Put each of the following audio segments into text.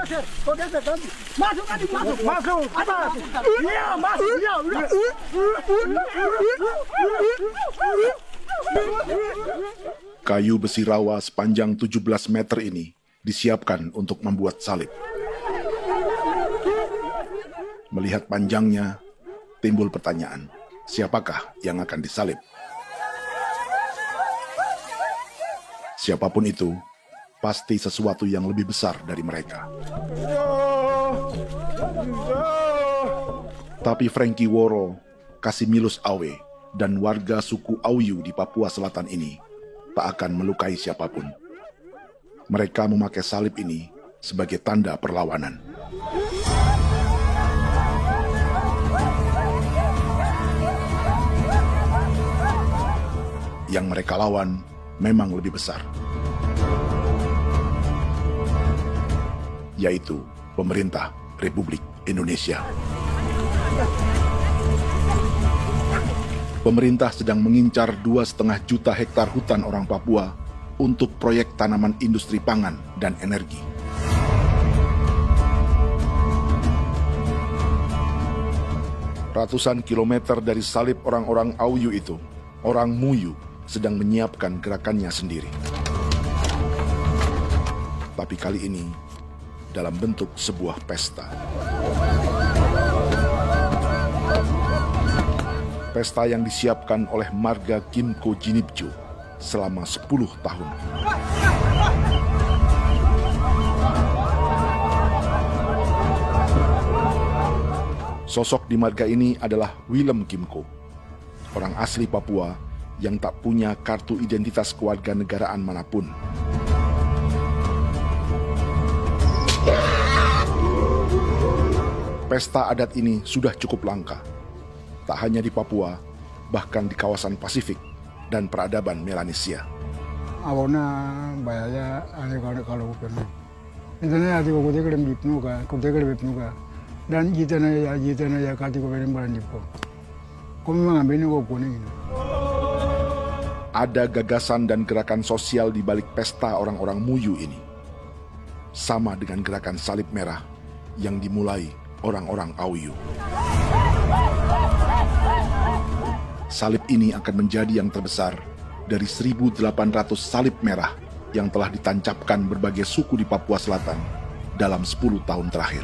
geser, kau geser kan? Masuk kan? Masuk. Atas. Iya, masuk. Iya, udah. Kayu besi rawa sepanjang 17 meter ini disiapkan untuk membuat salib. Melihat panjangnya, timbul pertanyaan, siapakah yang akan disalib? Siapapun itu, pasti sesuatu yang lebih besar dari mereka. Tapi Frankie Woro, Casimilus Awe, dan warga suku Auyu di Papua Selatan ini tak akan melukai siapapun. Mereka memakai salib ini sebagai tanda perlawanan. Yang mereka lawan memang lebih besar, yaitu pemerintah Republik Indonesia. Pemerintah sedang mengincar 2,5 juta hektar hutan orang Papua untuk proyek tanaman industri pangan dan energi. Ratusan kilometer dari salib orang-orang Auyu itu, orang Muyu sedang menyiapkan gerakannya sendiri. Tapi kali ini dalam bentuk sebuah pesta. Pesta yang disiapkan oleh marga Kimco Jinibju selama 10 tahun. Sosok di marga ini adalah Willem Kimco, orang asli Papua yang tak punya kartu identitas kewarganegaraan manapun. Pesta adat ini sudah cukup langka. Tak hanya di Papua, bahkan di kawasan Pasifik dan peradaban Melanesia. Awalnya bayarnya kalau pernah. Internet ada kau dekade bipnuka, dan jitana ya kati kau pernah beranipo. Kau memang ambil kau kuning. Ada gagasan dan gerakan sosial di balik pesta orang-orang Muyu ini. Sama dengan gerakan salib merah yang dimulai orang-orang Auyu. Salib ini akan menjadi yang terbesar dari 1.800 salib merah yang telah ditancapkan berbagai suku di Papua Selatan dalam 10 tahun terakhir.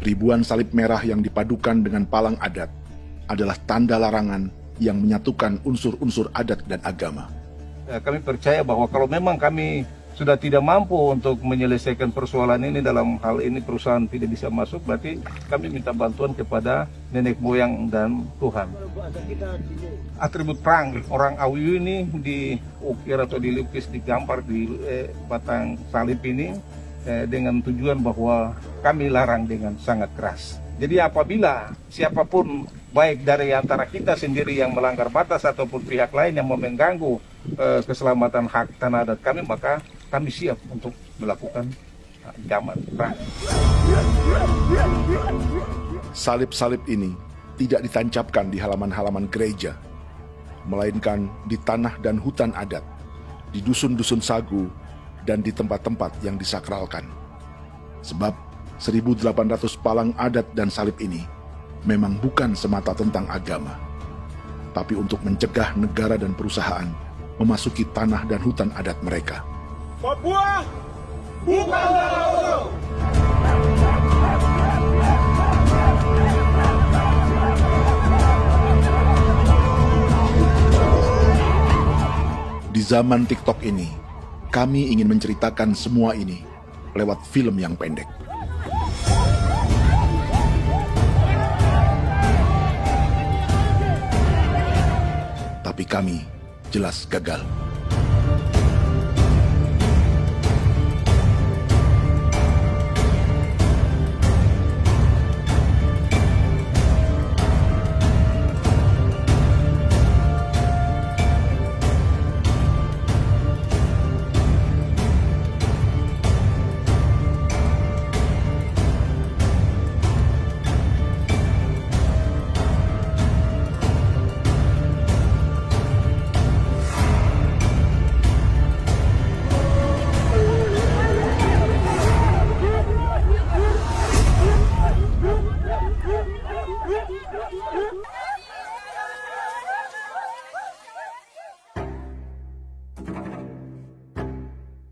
Ribuan salib merah yang dipadukan dengan palang adat adalah tanda larangan yang menyatukan unsur-unsur adat dan agama. Kami percaya bahwa kalau memang kami sudah tidak mampu untuk menyelesaikan persoalan ini, dalam hal ini perusahaan tidak bisa masuk, berarti kami minta bantuan kepada nenek moyang dan Tuhan. Atribut perang orang Auyu ini diukir atau dilukis, digambar di batang salib ini dengan tujuan bahwa kami larang dengan sangat keras. Jadi apabila siapapun, baik dari antara kita sendiri yang melanggar batas ataupun pihak lain yang mengganggu keselamatan hak tanah adat kami, maka kami siap untuk melakukan ancaman perang. Salib-salib ini tidak ditancapkan di halaman-halaman gereja, melainkan di tanah dan hutan adat, di dusun-dusun sagu, dan di tempat-tempat yang disakralkan. Sebab 1.800 palang adat dan salib ini memang bukan semata tentang agama, tapi untuk mencegah negara dan perusahaan memasuki tanah dan hutan adat mereka. Papua bukan Auyu. Di zaman TikTok ini, kami ingin menceritakan semua ini lewat film yang pendek. Tapi kami jelas gagal.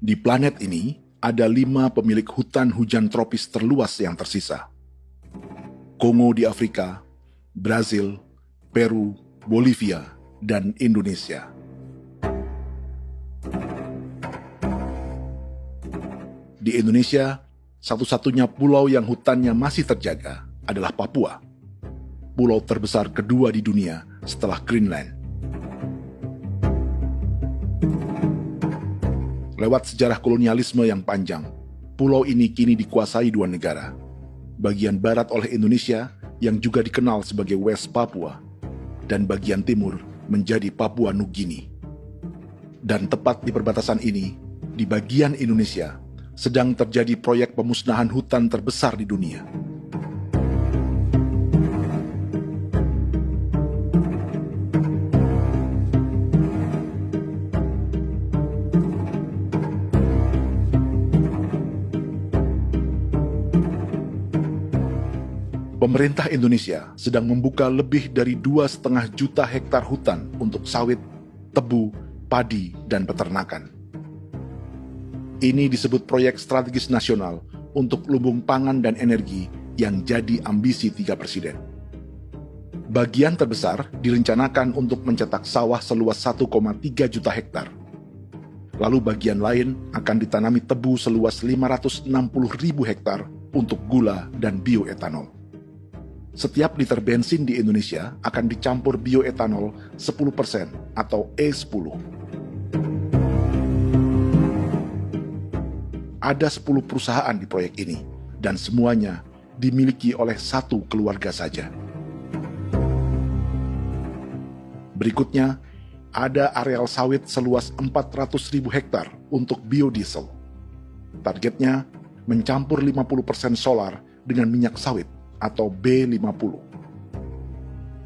Di planet ini, ada 5 pemilik hutan hujan tropis terluas yang tersisa. Kongo di Afrika, Brazil, Peru, Bolivia, dan Indonesia. Di Indonesia, satu-satunya pulau yang hutannya masih terjaga adalah Papua, pulau terbesar kedua di dunia setelah Greenland. Lewat sejarah kolonialisme yang panjang, pulau ini kini dikuasai 2 negara. Bagian barat oleh Indonesia yang juga dikenal sebagai West Papua, dan bagian timur menjadi Papua Nugini. Dan tepat di perbatasan ini, di bagian Indonesia, sedang terjadi proyek pemusnahan hutan terbesar di dunia. Pemerintah Indonesia sedang membuka lebih dari 2,5 juta hektar hutan untuk sawit, tebu, padi, dan peternakan. Ini disebut proyek strategis nasional untuk lumbung pangan dan energi yang jadi ambisi 3 presiden. Bagian terbesar direncanakan untuk mencetak sawah seluas 1,3 juta hektar. Lalu bagian lain akan ditanami tebu seluas 560.000 hektar untuk gula dan bioetanol. Setiap liter bensin di Indonesia akan dicampur bioetanol 10% atau E10. Ada 10 perusahaan di proyek ini, dan semuanya dimiliki oleh 1 keluarga saja. Berikutnya, ada areal sawit seluas 400.000 hektar untuk biodiesel. Targetnya mencampur 50% solar dengan minyak sawit atau B50.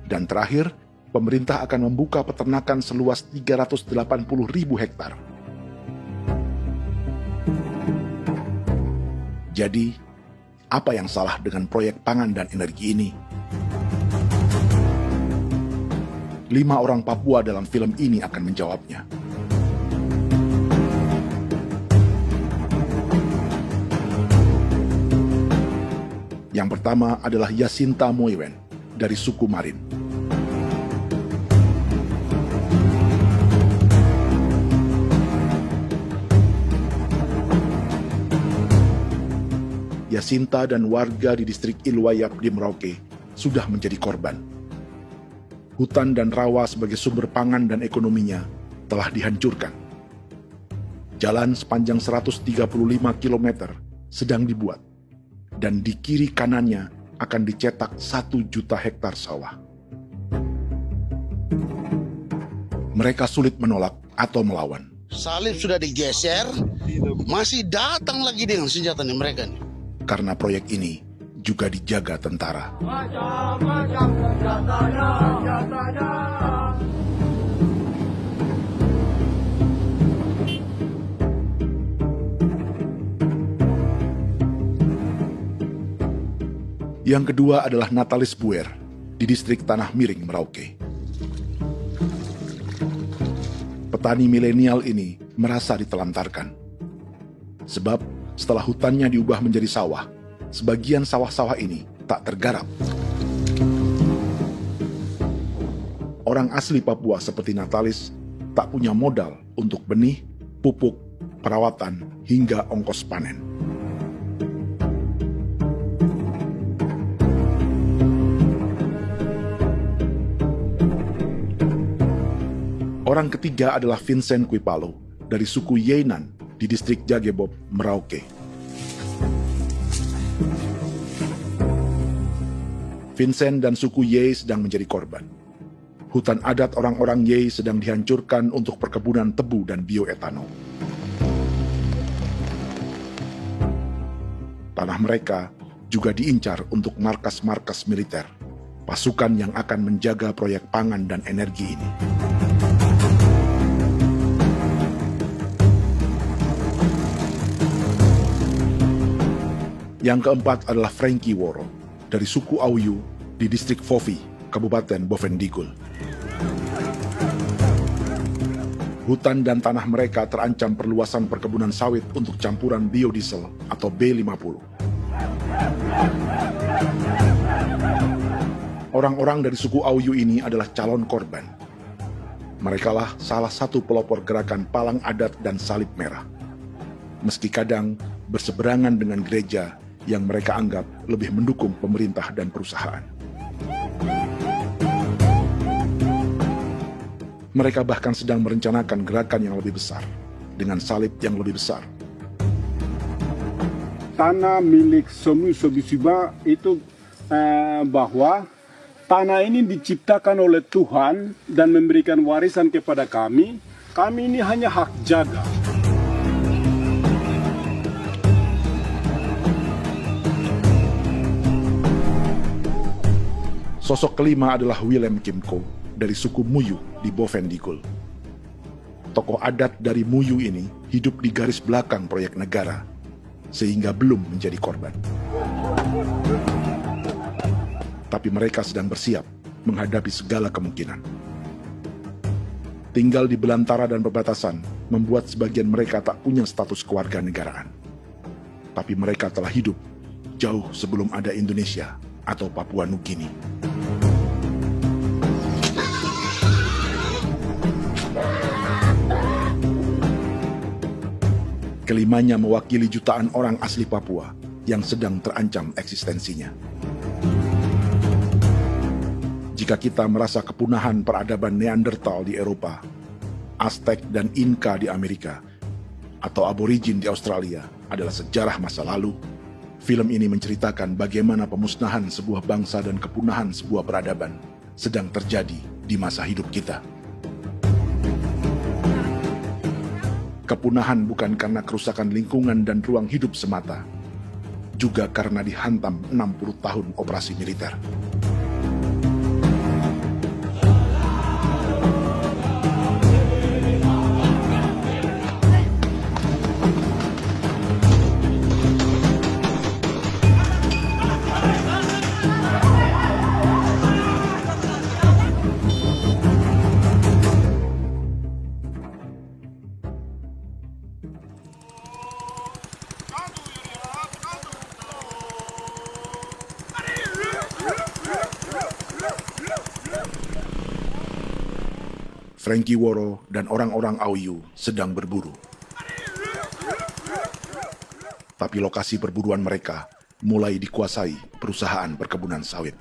Dan terakhir, pemerintah akan membuka peternakan seluas 380.000 hektar. Jadi, apa yang salah dengan proyek pangan dan energi ini? 5 orang Papua dalam film ini akan menjawabnya. Yang pertama adalah Yasinta Moiwen dari suku Marin. Yasinta dan warga di distrik Ilwayap di Merauke sudah menjadi korban. Hutan dan rawa sebagai sumber pangan dan ekonominya telah dihancurkan. Jalan sepanjang 135 km sedang dibuat, dan di kiri kanannya akan dicetak 1 juta hektar sawah. Mereka sulit menolak atau melawan. Salib sudah digeser, masih datang lagi dengan senjatanya mereka nih. Karena proyek ini juga dijaga tentara. Macam-macam senjatanya. Yang kedua adalah Natalis Buer di distrik Tanah Miring, Merauke. Petani milenial ini merasa ditelantarkan. Sebab setelah hutannya diubah menjadi sawah, sebagian sawah-sawah ini tak tergarap. Orang asli Papua seperti Natalis tak punya modal untuk benih, pupuk, perawatan, hingga ongkos panen. Orang ketiga adalah Vincent Kuipalo dari suku Yenan di distrik Jagebob, Merauke. Vincent dan suku Ye sedang menjadi korban. Hutan adat orang-orang Ye sedang dihancurkan untuk perkebunan tebu dan bioetanol. Tanah mereka juga diincar untuk markas-markas militer, pasukan yang akan menjaga proyek pangan dan energi ini. Yang keempat adalah Frankie Woro dari suku Auyu di distrik Fofi, Kabupaten Bovendigul. Hutan dan tanah mereka terancam perluasan perkebunan sawit untuk campuran biodiesel atau B50. Orang-orang dari suku Auyu ini adalah calon korban. Merekalah salah satu pelopor gerakan Palang Adat dan Salib Merah. Meski kadang berseberangan dengan gereja yang mereka anggap lebih mendukung pemerintah dan perusahaan. Mereka bahkan sedang merencanakan gerakan yang lebih besar, dengan salib yang lebih besar. Tanah milik Somu Sobisiba itu bahwa tanah ini diciptakan oleh Tuhan dan memberikan warisan kepada kami. Kami ini hanya hak jaga. Sosok kelima adalah Willem Kimco dari suku Muyu di Bovendigul. Tokoh adat dari Muyu ini hidup di garis belakang proyek negara, sehingga belum menjadi korban. Tapi mereka sedang bersiap menghadapi segala kemungkinan. Tinggal di belantara dan perbatasan membuat sebagian mereka tak punya status kewarganegaraan. Tapi mereka telah hidup jauh sebelum ada Indonesia atau Papua Nugini. Kelimanya mewakili jutaan orang asli Papua yang sedang terancam eksistensinya. Jika kita merasa kepunahan peradaban Neanderthal di Eropa, Aztec dan Inca di Amerika, atau aborigin di Australia adalah sejarah masa lalu, film ini menceritakan bagaimana pemusnahan sebuah bangsa dan kepunahan sebuah peradaban sedang terjadi di masa hidup kita. Kepunahan bukan karena kerusakan lingkungan dan ruang hidup semata, juga karena dihantam 60 tahun operasi militer. Frankie Woro dan orang-orang Auyu sedang berburu. Tapi lokasi perburuan mereka mulai dikuasai perusahaan perkebunan sawit.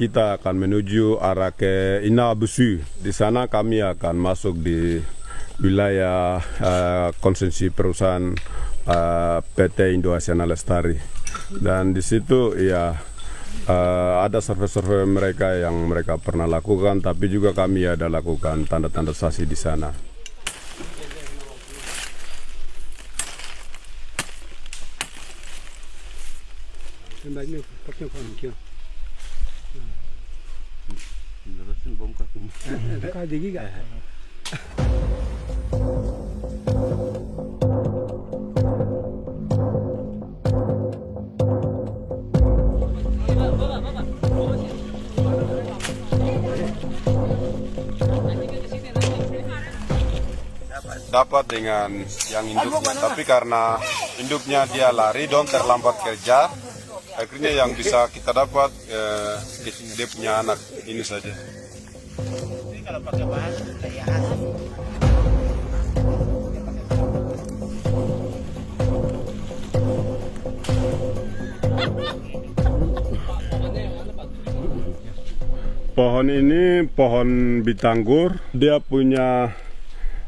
Kita akan menuju arah ke Inabusu. Di sana kami akan masuk di wilayah konsesi perusahaan PT Indo Asiana Lestari, dan di situ ya ada survei-survei mereka yang mereka pernah lakukan, tapi juga kami ada lakukan tanda-tanda saksi di sana. Dapat dengan yang induknya, tapi karena induknya dia lari dan terlambat kerja, akhirnya yang bisa kita dapat dia punya anak ini saja. Kalau pakai bahan pohon ini pohon bitanggur, dia punya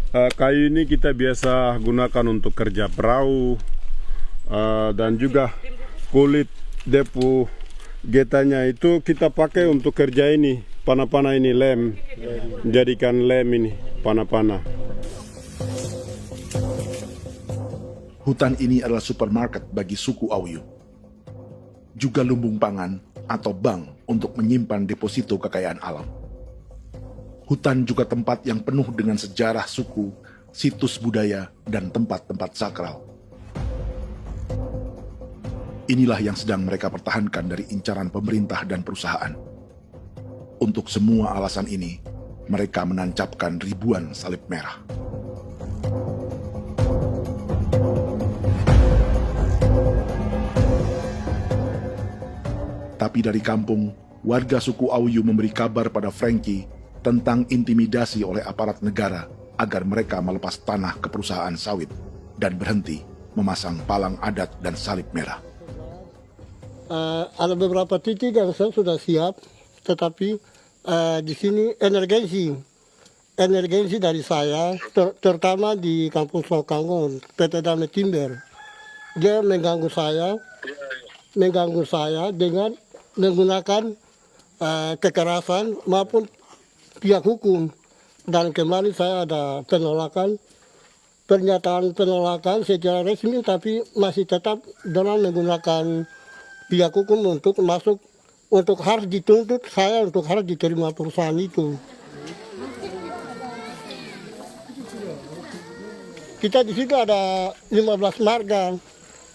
kayu ini kita biasa gunakan untuk kerja perahu, dan juga kulit depu getanya itu kita pakai untuk kerja ini, panah-panah ini lem, jadikan lem ini, panah-panah. Hutan ini adalah supermarket bagi suku Auyu. Juga lumbung pangan atau bank untuk menyimpan deposito kekayaan alam. Hutan juga tempat yang penuh dengan sejarah suku, situs budaya, dan tempat-tempat sakral. Inilah yang sedang mereka pertahankan dari incaran pemerintah dan perusahaan. Untuk semua alasan ini, mereka menancapkan ribuan salib merah. Tapi dari kampung, warga suku Auyu memberi kabar pada Frankie tentang intimidasi oleh aparat negara agar mereka melepas tanah ke perusahaan sawit dan berhenti memasang palang adat dan salib merah. Ada beberapa titik yang saya sudah siap, tetapi di sini emergensi dari saya, terutama di Kampung Sokangon, PT Damai Timber. Dia mengganggu saya dengan menggunakan kekerasan maupun pihak hukum. Dan kemarin saya ada pernyataan penolakan secara resmi, tapi masih tetap dengan menggunakan pihak hukum untuk masuk, untuk harus dituntut saya untuk harus diterima perusahaan itu. Kita di situ ada 15 marga,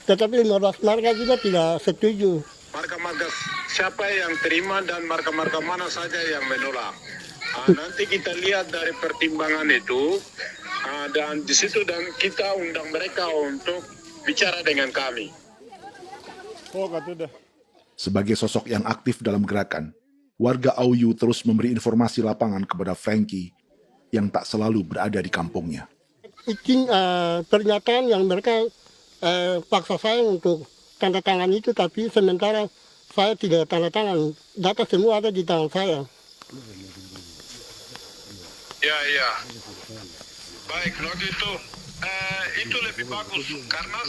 tetapi 15 marga juga tidak setuju. Marga-marga siapa yang terima dan marga-marga mana saja yang menolak. Nanti kita lihat dari pertimbangan itu, dan di situ dan kita undang mereka untuk bicara dengan kami. Sebagai sosok yang aktif dalam gerakan, warga Auyu terus memberi informasi lapangan kepada Frankie yang tak selalu berada di kampungnya. Izin pernyataan yang mereka paksa saya untuk tanda tangan itu, tapi sementara saya tidak tanda tangan. Data semua ada di tangan saya. Ya. Baik, kalau gitu itu lebih bagus karena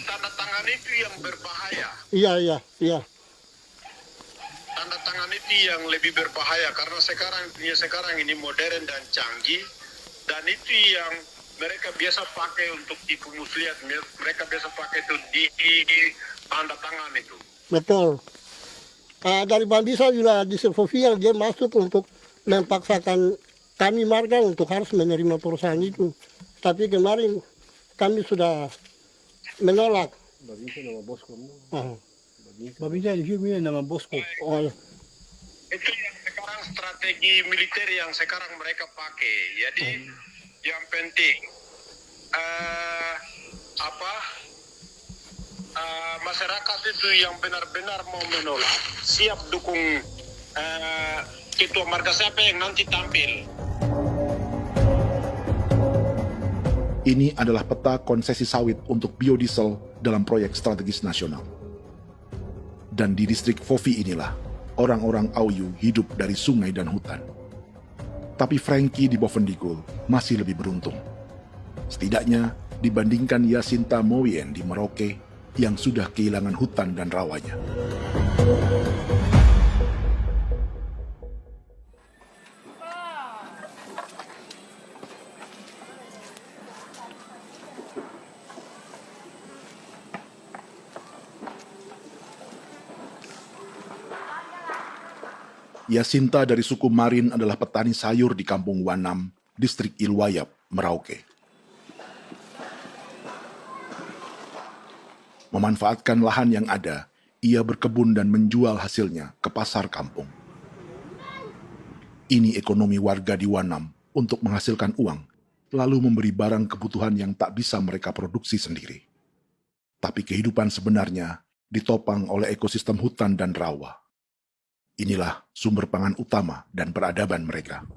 tanda tangan itu yang berbahaya. Iya. Tanda tangan itu yang lebih berbahaya karena sekarang ini modern dan canggih, dan itu yang mereka biasa pakai untuk tipu muslihat. Mereka biasa pakai itu di tanda tangan itu. Betul. Dari Bambisa juga di Sofia dia masuk untuk memaksakan kami marga untuk harus menerima perusahaan itu. Tapi kemarin kami sudah menolak. Babinsa nama bosku. Babinsa di sini nama bosku. Itu yang sekarang strategi militer yang sekarang mereka pakai. Jadi yang penting masyarakat itu yang benar-benar mau menolak siap dukung ketua marga siapa yang nanti tampil. Ini adalah peta konsesi sawit untuk biodiesel dalam proyek strategis nasional. Dan di distrik Fofi inilah, orang-orang Auyu hidup dari sungai dan hutan. Tapi Frankie di Bovendigul masih lebih beruntung. Setidaknya dibandingkan Yasinta Moyen di Merauke yang sudah kehilangan hutan dan rawanya. Yasinta dari suku Marin adalah petani sayur di Kampung Wanam, distrik Ilwayap, Merauke. Memanfaatkan lahan yang ada, ia berkebun dan menjual hasilnya ke pasar kampung. Ini ekonomi warga di Wanam untuk menghasilkan uang, lalu memberi barang kebutuhan yang tak bisa mereka produksi sendiri. Tapi kehidupan sebenarnya ditopang oleh ekosistem hutan dan rawa. Inilah sumber pangan utama dan peradaban mereka.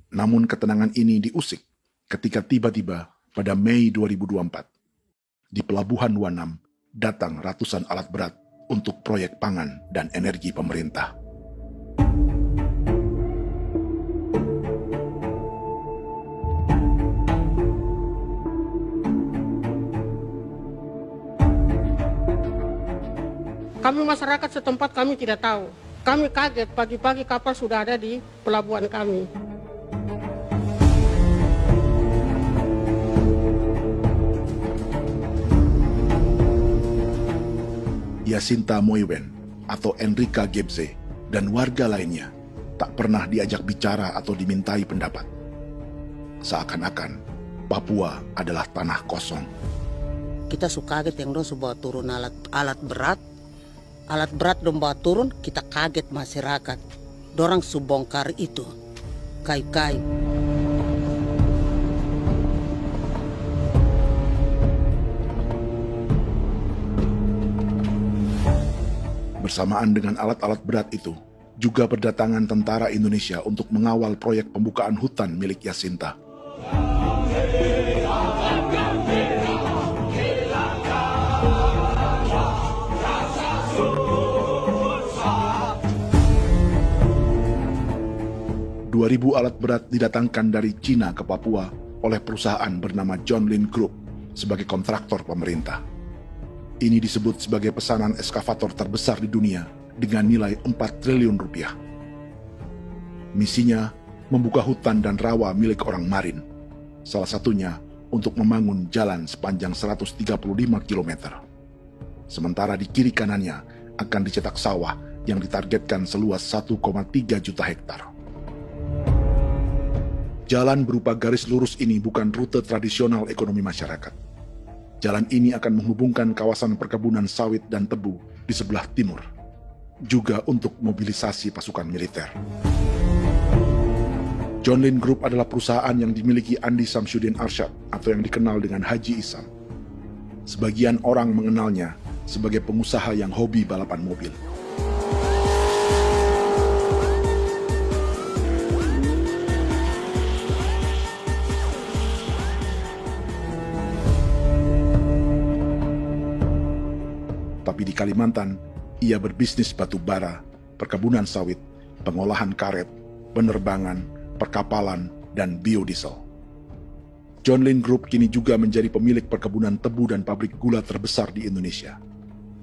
Namun ketenangan ini diusik ketika tiba-tiba pada Mei 2024, di Pelabuhan Wanam datang ratusan alat berat untuk proyek pangan dan energi pemerintah. Kami masyarakat setempat kami tidak tahu. Kami kaget pagi-pagi kapal sudah ada di pelabuhan kami. Yasinta Moywen atau Enrika Gebze dan warga lainnya tak pernah diajak bicara atau dimintai pendapat. Seakan-akan Papua adalah tanah kosong. Kita suka kaget yang dong bawa turun alat berat dong bawa turun, kita kaget masyarakat. Dorang subongkar itu kayu-kayu. Bersamaan dengan alat-alat berat itu, juga berdatangan tentara Indonesia untuk mengawal proyek pembukaan hutan milik Jacinta. Ribu alat berat didatangkan dari Cina ke Papua oleh perusahaan bernama John Lin Group sebagai kontraktor pemerintah. Ini disebut sebagai pesanan eskavator terbesar di dunia dengan nilai 4 triliun rupiah. Misinya membuka hutan dan rawa milik orang Marin, salah satunya untuk membangun jalan sepanjang 135 km. Sementara di kiri kanannya akan dicetak sawah yang ditargetkan seluas 1,3 juta hektar. Jalan berupa garis lurus ini bukan rute tradisional ekonomi masyarakat. Jalan ini akan menghubungkan kawasan perkebunan sawit dan tebu di sebelah timur, juga untuk mobilisasi pasukan militer. John Lin Group adalah perusahaan yang dimiliki Andi Samsudin Arsyad atau yang dikenal dengan Haji Isam. Sebagian orang mengenalnya sebagai pengusaha yang hobi balapan mobil. Tapi di Kalimantan, ia berbisnis batu bara, perkebunan sawit, pengolahan karet, penerbangan, perkapalan, dan biodiesel. John Lin Group kini juga menjadi pemilik perkebunan tebu dan pabrik gula terbesar di Indonesia.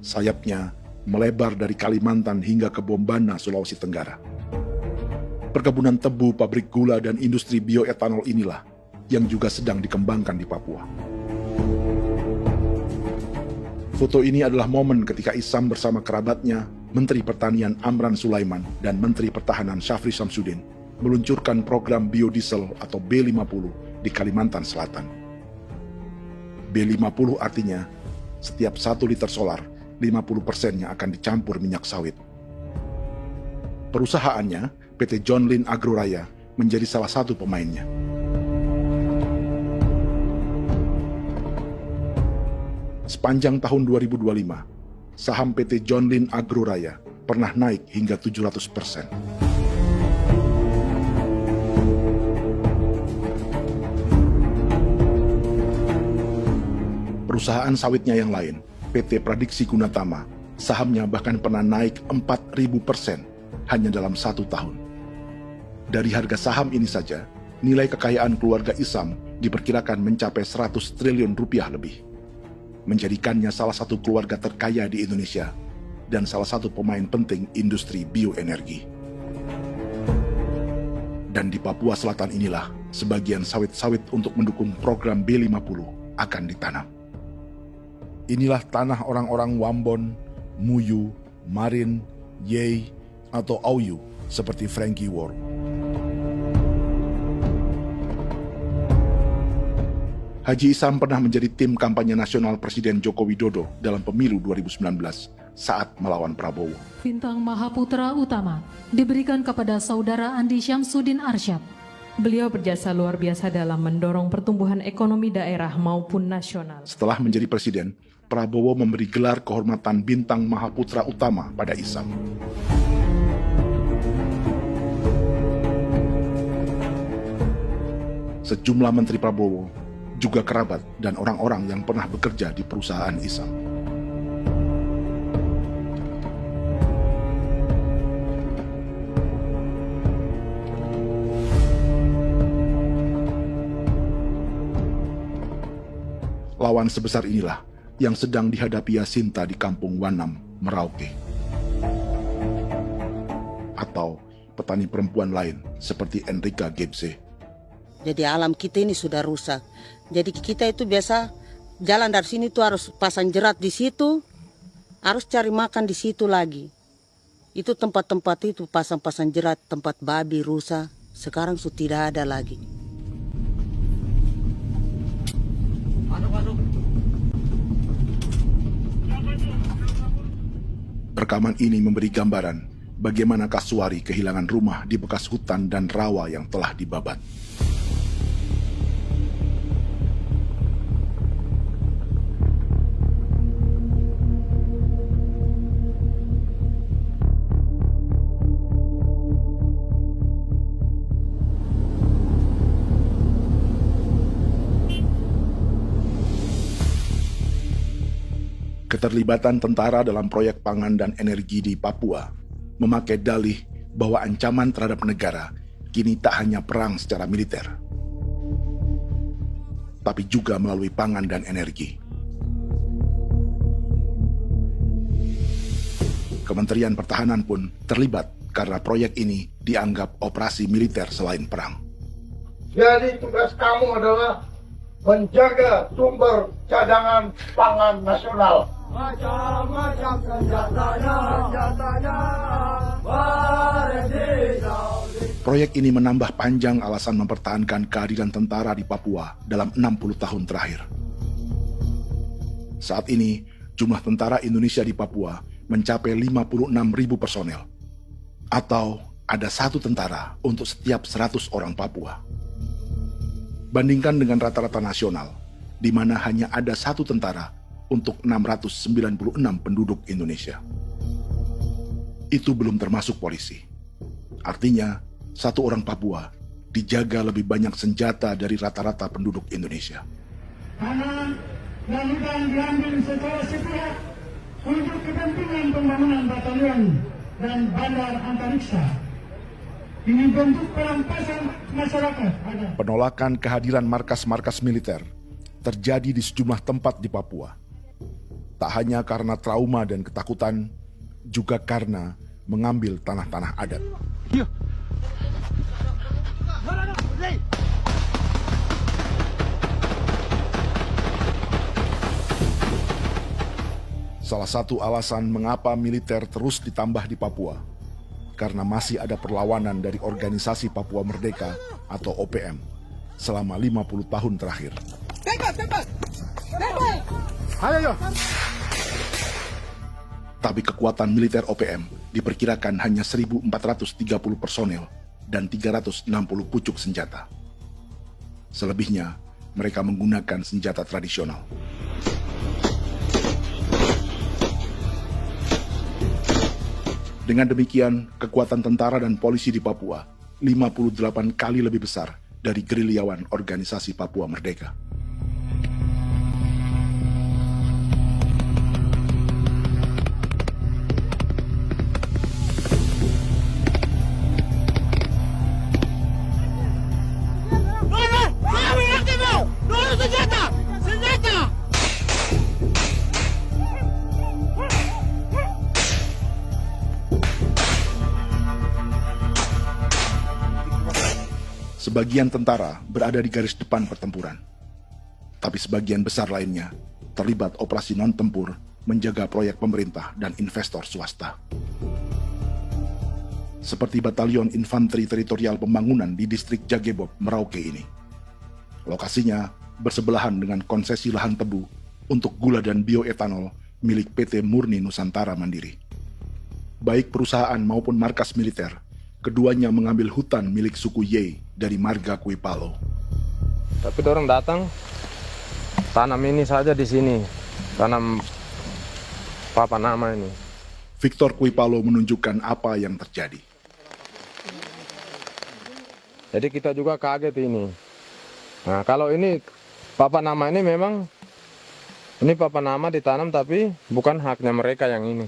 Sayapnya melebar dari Kalimantan hingga ke Bombana, Sulawesi Tenggara. Perkebunan tebu, pabrik gula, dan industri bioetanol inilah yang juga sedang dikembangkan di Papua. Foto ini adalah momen ketika Isam bersama kerabatnya, Menteri Pertanian Amran Sulaiman dan Menteri Pertahanan Syafri Samsudin meluncurkan program biodiesel atau B50 di Kalimantan Selatan. B50 artinya setiap 1 liter solar, 50%-nya akan dicampur minyak sawit. Perusahaannya, PT John Lin Agroraya, menjadi salah satu pemainnya. Sepanjang tahun 2025, saham PT John Lin Agroraya pernah naik hingga 700%. Perusahaan sawitnya yang lain, PT Pradiksi Gunatama, sahamnya bahkan pernah naik 4.000% hanya dalam 1 tahun. Dari harga saham ini saja, nilai kekayaan keluarga Isam diperkirakan mencapai 100 triliun rupiah lebih, menjadikannya salah satu keluarga terkaya di Indonesia dan salah satu pemain penting industri bioenergi. Dan di Papua Selatan inilah sebagian sawit-sawit untuk mendukung program B50 akan ditanam. Inilah tanah orang-orang Wambon, Muyu, Marin, Yei, atau Auyu seperti Frankie Ward. Haji Isam pernah menjadi tim kampanye nasional Presiden Joko Widodo dalam pemilu 2019 saat melawan Prabowo. Bintang Mahaputra Utama diberikan kepada Saudara Andi Syamsuddin Arsyad. Beliau berjasa luar biasa dalam mendorong pertumbuhan ekonomi daerah maupun nasional. Setelah menjadi presiden, Prabowo memberi gelar kehormatan Bintang Mahaputra Utama pada Isam. Sejumlah menteri Prabowo, juga kerabat dan orang-orang yang pernah bekerja di perusahaan Isam. Lawan sebesar inilah yang sedang dihadapi Jacinta di kampung Wanam, Merauke. Atau petani perempuan lain seperti Enrika Gebze. Jadi alam kita ini sudah rusak. Jadi kita itu biasa jalan dari sini tuh harus pasang jerat di situ, harus cari makan di situ lagi. Itu tempat-tempat itu pasang-pasang jerat, tempat babi, rusa, sekarang sudah tidak ada lagi. Rekaman ini memberi gambaran bagaimana Kasuari kehilangan rumah di bekas hutan dan rawa yang telah dibabat. Keterlibatan tentara dalam proyek pangan dan energi di Papua memakai dalih bahwa ancaman terhadap negara kini tak hanya perang secara militer, tapi juga melalui pangan dan energi. Kementerian Pertahanan pun terlibat karena proyek ini dianggap operasi militer selain perang. Jadi tugas kamu adalah menjaga sumber cadangan pangan nasional. Macam-macam senjatanya, Proyek ini menambah panjang alasan mempertahankan kehadiran tentara di Papua dalam 60 tahun terakhir. Saat ini, jumlah tentara Indonesia di Papua mencapai 56.000 personel, atau ada 1 tentara untuk setiap 100 orang Papua. Bandingkan dengan rata-rata nasional, di mana hanya ada 1 tentara untuk 696 penduduk Indonesia. Itu belum termasuk polisi. Artinya, 1 orang Papua dijaga lebih banyak senjata dari rata-rata penduduk Indonesia. Tanah dan hutan diambil secara sepihak untuk kepentingan pembangunan batalion dan bandar antariksa. Ini bentuk perampasan masyarakat. Penolakan kehadiran markas-markas militer terjadi di sejumlah tempat di Papua. Tak hanya karena trauma dan ketakutan, juga karena mengambil tanah-tanah adat. Salah satu alasan mengapa militer terus ditambah di Papua, karena masih ada perlawanan dari Organisasi Papua Merdeka atau OPM selama 50 tahun terakhir. Ayo. Tapi kekuatan militer OPM diperkirakan hanya 1.430 personel dan 360 pucuk senjata. Selebihnya, mereka menggunakan senjata tradisional. Dengan demikian, kekuatan tentara dan polisi di Papua 58 kali lebih besar dari gerilyawan Organisasi Papua Merdeka. Sebagian tentara berada di garis depan pertempuran, tapi sebagian besar lainnya terlibat operasi non-tempur menjaga proyek pemerintah dan investor swasta. Seperti Batalion Infanteri Teritorial Pembangunan di distrik Jagebob, Merauke ini. Lokasinya bersebelahan dengan konsesi lahan tebu untuk gula dan bioetanol milik PT Murni Nusantara Mandiri. Baik perusahaan maupun markas militer, keduanya mengambil hutan milik suku Ye dari marga Kuipalo. Tapi orang datang tanam ini saja di sini, tanam papan nama ini. Victor Kuipalo menunjukkan apa yang terjadi. Jadi kita juga kaget ini. Nah, kalau ini papan nama ini memang ini papan nama ditanam tapi bukan haknya mereka yang ini.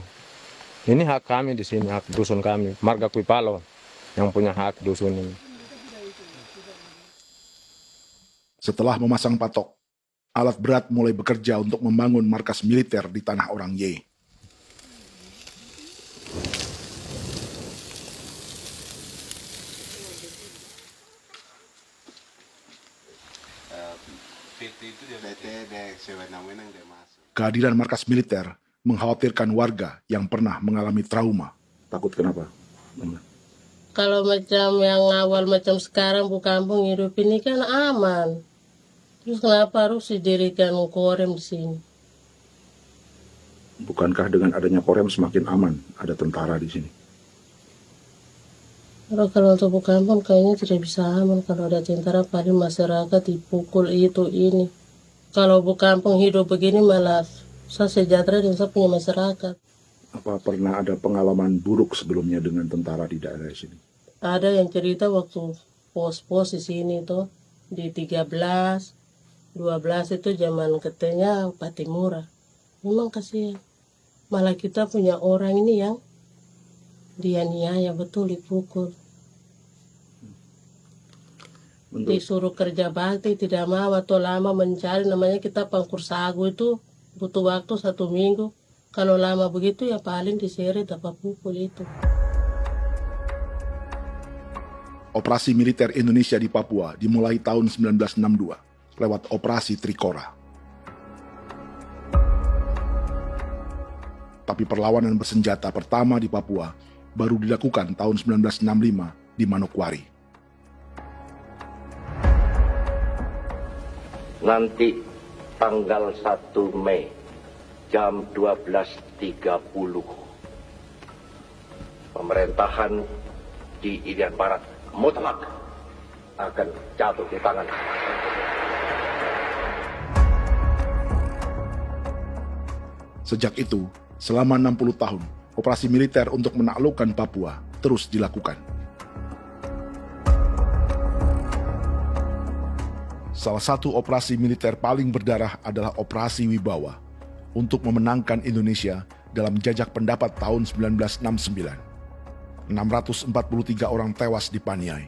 Ini hak kami di sini, hak dusun kami, marga Kuipalo yang punya hak dusun ini. Setelah memasang patok, alat berat mulai bekerja untuk membangun markas militer di tanah orang Ye. Kehadiran markas militer mengkhawatirkan warga yang pernah mengalami trauma. Takut kenapa? Kalau macam yang awal macam sekarang bu kampung hidup ini kan aman. Terus kenapa harus didirikan korem di sini? Bukankah dengan adanya Korem semakin aman ada tentara di sini? Kalau untuk kampung kayaknya tidak bisa aman kalau ada tentara, paling masyarakat dipukul itu ini. Kalau kampung hidup begini malah saya sejahtera dan saya punya masyarakat. Apa pernah ada pengalaman buruk sebelumnya dengan tentara di daerah sini? Ada yang cerita waktu pos-pos di sini tuh di 13, 12 itu zaman katanya Patimura. Memang kasihan. Malah kita punya orang ini yang dianiaya betul, dipukul. Disuruh kerja bakti tidak mau atau lama mencari, namanya kita pangkur sagu itu butuh waktu 1 minggu. Kalau lama begitu ya paling diseret dapat pukul itu. Operasi militer Indonesia di Papua dimulai tahun 1962 lewat Operasi Trikora. Tapi perlawanan bersenjata pertama di Papua baru dilakukan tahun 1965 di Manokwari. Nanti tanggal 1 Mei jam 12.30 pemerintahan di Irian Barat mutlak akan jatuh di tangan. Sejak itu, selama 60 tahun, operasi militer untuk menaklukkan Papua terus dilakukan. Salah satu operasi militer paling berdarah adalah Operasi Wibawa untuk memenangkan Indonesia dalam jajak pendapat tahun 1969. 643 orang tewas di Paniai.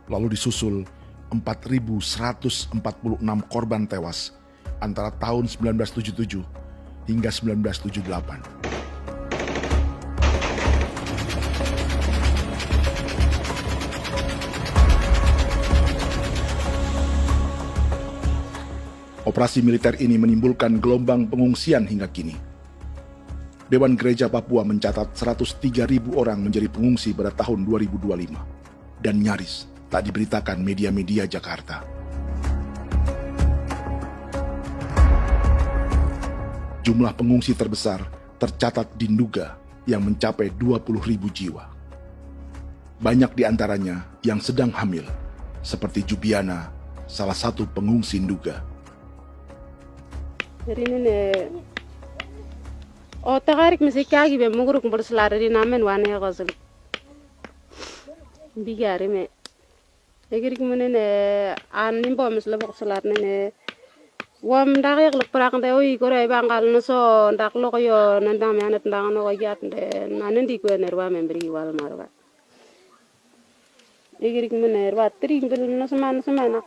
Lalu disusul 4.146 korban tewas antara tahun 1977 hingga 1978. Operasi militer ini menimbulkan gelombang pengungsian hingga kini. Dewan Gereja Papua mencatat 103.000 orang menjadi pengungsi pada tahun 2025 dan nyaris tak diberitakan media-media Jakarta. Jumlah pengungsi terbesar tercatat di Nduga yang mencapai 20.000 jiwa. Banyak di antaranya yang sedang hamil, seperti Jubiana, salah satu pengungsi Nduga. O tagarik mesikagi be muguruk berselari di namen wane gosel bigari me egirik menene an nimbo mesle bok selar nene wam dak yak lek prak de oi gore bangal no so ndak lo ko yo nandam yanet ndang no yat de nanen di ko nerwa membri wal marwa egirik menene wa tri ngel no semana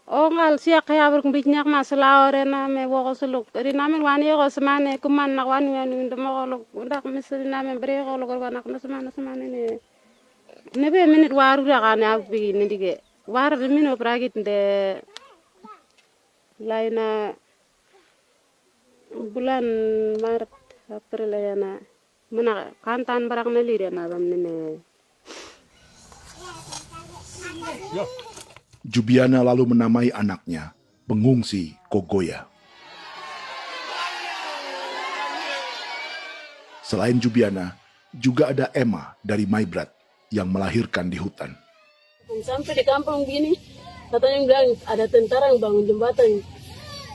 o ngal siya kaya ber kumbit nyak masala ore na me wo gosuluk ri namen wani go semane kuman nak wani wani ndemo go ndak misri namen bre go lo go nak no semana ne be minit waru da kana bi ni dige war de mino pragit de laina bulan maret april yana mana kantan barak na lire na bam ne Jubiana lalu menamai anaknya Pengungsi Kogoya. Selain Jubiana, juga ada Emma dari Maibrat yang melahirkan di hutan. Sampai di kampung gini, katanya bilang ada tentara yang bangun jembatan.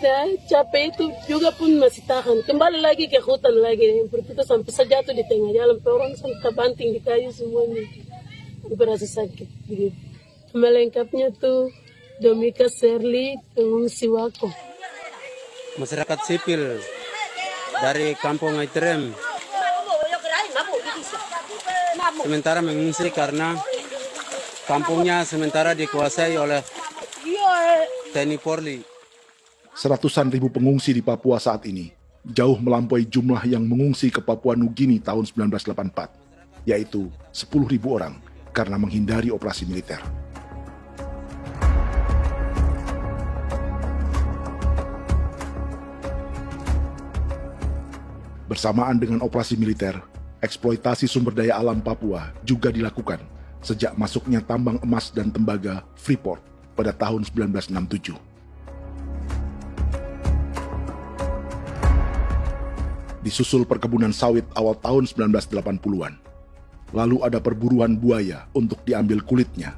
Saya capek itu juga pun masih tahan. Kembali lagi ke hutan lagi. Itu sampai sejatuh di tengah jalan. Orang sampai kebanting di kayu semuanya. Berasa sakit begitu. Melengkapnya tuh Domika Serli, pengungsi Wako. Masyarakat sipil dari kampung Aitrem sementara mengungsi karena kampungnya sementara dikuasai oleh TNI Polri. Seratusan ribu pengungsi di Papua saat ini jauh melampaui jumlah yang mengungsi ke Papua Nugini tahun 1984, yaitu 10.000 orang karena menghindari operasi militer. Bersamaan dengan operasi militer, eksploitasi sumber daya alam Papua juga dilakukan sejak masuknya tambang emas dan tembaga Freeport pada tahun 1967. Disusul perkebunan sawit awal tahun 1980-an. Lalu ada perburuan buaya untuk diambil kulitnya.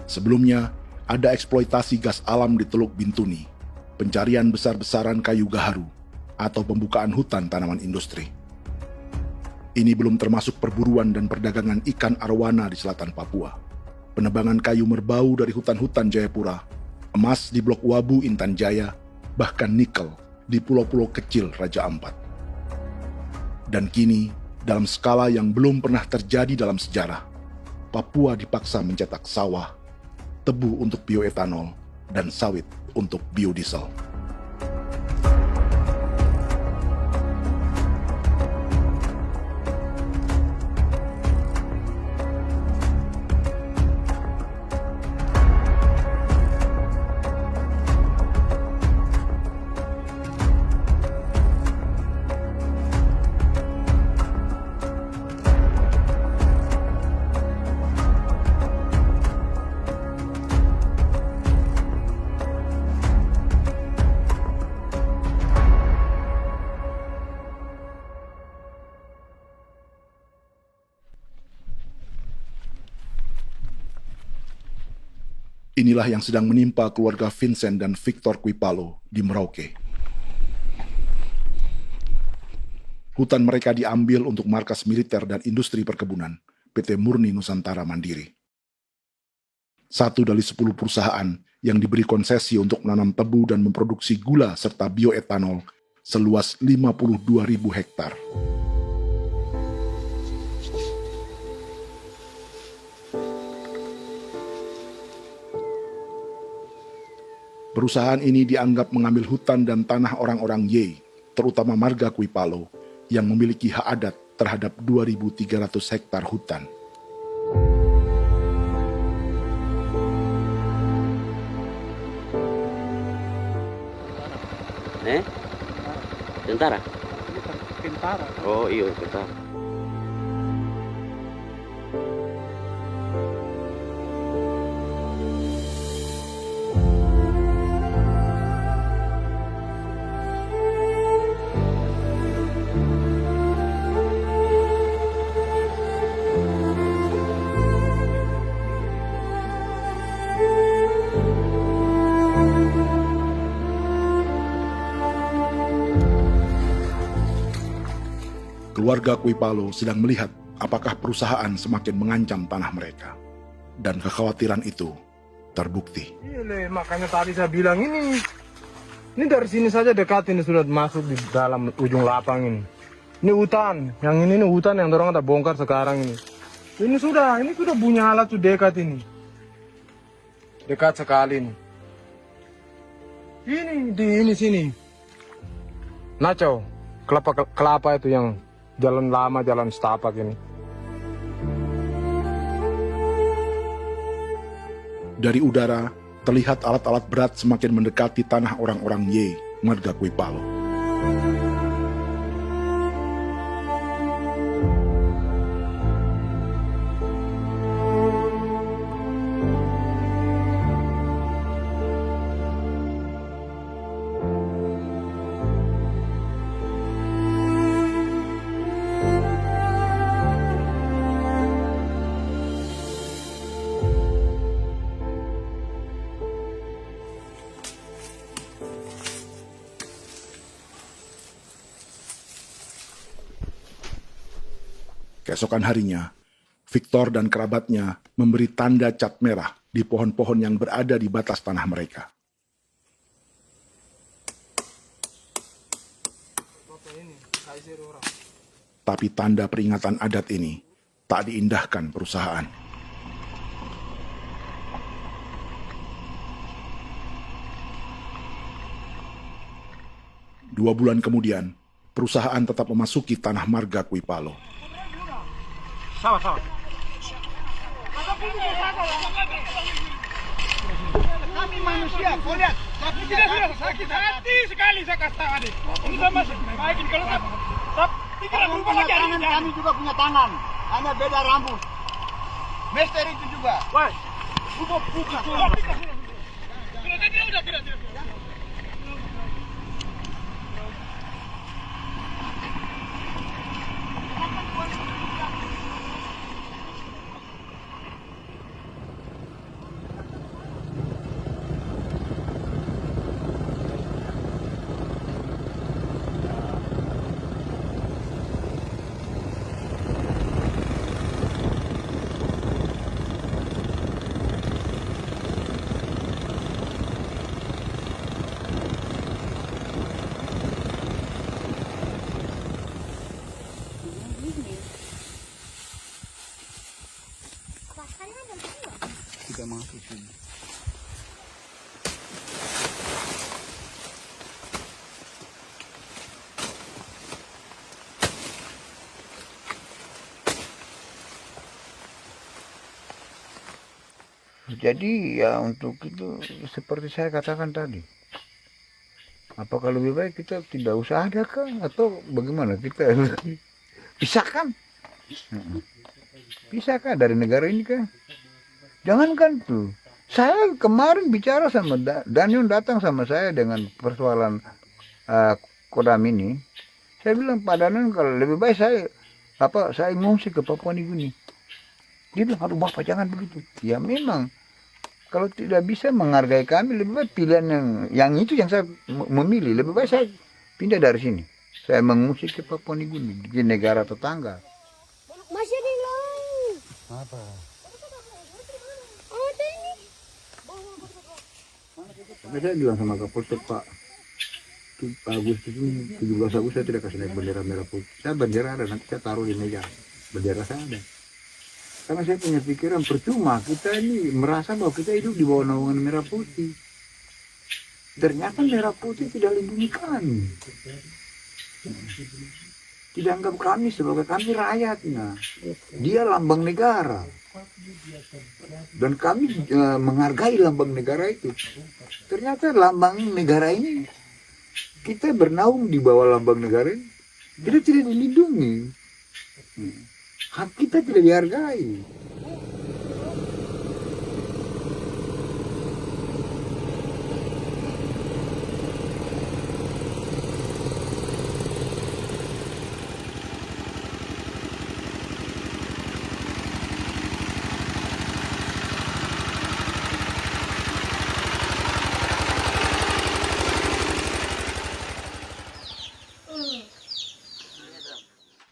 Sebelumnya, ada eksploitasi gas alam di Teluk Bintuni, pencarian besar-besaran kayu gaharu, atau pembukaan hutan tanaman industri. Ini belum termasuk perburuan dan perdagangan ikan arwana di selatan Papua, penebangan kayu merbau dari hutan-hutan Jayapura, emas di Blok Wabu Intan Jaya, bahkan nikel di pulau-pulau kecil Raja Ampat. Dan kini, dalam skala yang belum pernah terjadi dalam sejarah, Papua dipaksa mencetak sawah, tebu untuk bioetanol, dan sawit untuk biodiesel. Inilah yang sedang menimpa keluarga Vincent dan Victor Kuipalo di Merauke. Hutan mereka diambil untuk markas militer dan industri perkebunan, PT Murni Nusantara Mandiri. 1 dari 10 perusahaan yang diberi konsesi untuk menanam tebu dan memproduksi gula serta bioetanol seluas 52.000 hektar. Perusahaan ini dianggap mengambil hutan dan tanah orang-orang Ye, terutama marga Kuipalo, yang memiliki hak adat terhadap 2.300 hektar hutan. Tentara? Tentara. Oh iya, tentara. Keluarga Kuipalo sedang melihat apakah perusahaan semakin mengancam tanah mereka. Dan kekhawatiran itu terbukti. Iya, makanya tadi saya bilang ini dari sini saja dekat ini sudah masuk di dalam ujung lapang ini. Ini hutan, yang ini hutan yang dorong ada bongkar sekarang ini. Ini sudah punya alat sudah dekat ini. Dekat sekali ini. Ini sini. Nacau, kelapa itu yang jalan lama, jalan setapak ini. Dari udara, terlihat alat-alat berat semakin mendekati tanah orang-orang Ye, marga Kuipalo. Keesokan harinya, Victor dan kerabatnya memberi tanda cat merah di pohon-pohon yang berada di batas tanah mereka. Tapi tanda peringatan adat ini tak diindahkan perusahaan. Dua bulan kemudian, perusahaan tetap memasuki tanah marga Kuipalo. Sama. Kami manusia, kau lihat. Tapi tidak sakit hati sekali saya katakan tadi. Ini sama baik kalau tidak berubah lagi. Kami juga punya tangan, hanya beda rambut. Misteri itu juga. Wah, buka. Tidak. masuk sini. Jadi ya untuk itu seperti saya katakan tadi, apakah lebih baik kita tidak usah ada kah atau bagaimana, kita pisahkan, pisahkan dari negara ini kah? Jangankan tuh, saya kemarin bicara sama Daniel, datang sama saya dengan persoalan Kodam ini. Saya bilang, Pak Daniel, kalau lebih baik saya ngungsi ke Papua Nugini. Dia bilang, aduh Bapak jangan begitu. Ya memang, kalau tidak bisa menghargai kami, lebih baik pilihan yang itu yang saya memilih. Lebih baik saya pindah dari sini. Saya mengungsi ke Papua Nugini, di negara tetangga. Masih di laut. Apa? Ada ini. Tapi saya bilang sama Kapolsek, Pak, Agustus ini, 17 Agustus saya tidak kasih naik bendera merah putih. Saya bendera ada, nanti saya taruh di meja. Bendera saya ada. Karena saya punya pikiran percuma kita ini merasa bahwa kita hidup di bawah naungan merah putih. Ternyata merah putih tidak lindungi kami. Tidak anggap kami sebagai kami rakyatnya. Dia lambang negara. Dan kami menghargai lambang negara itu. Ternyata lambang negara ini, kita bernaung di bawah lambang negara ini, kita tidak dilindungi. Hak kita tidak dihargai.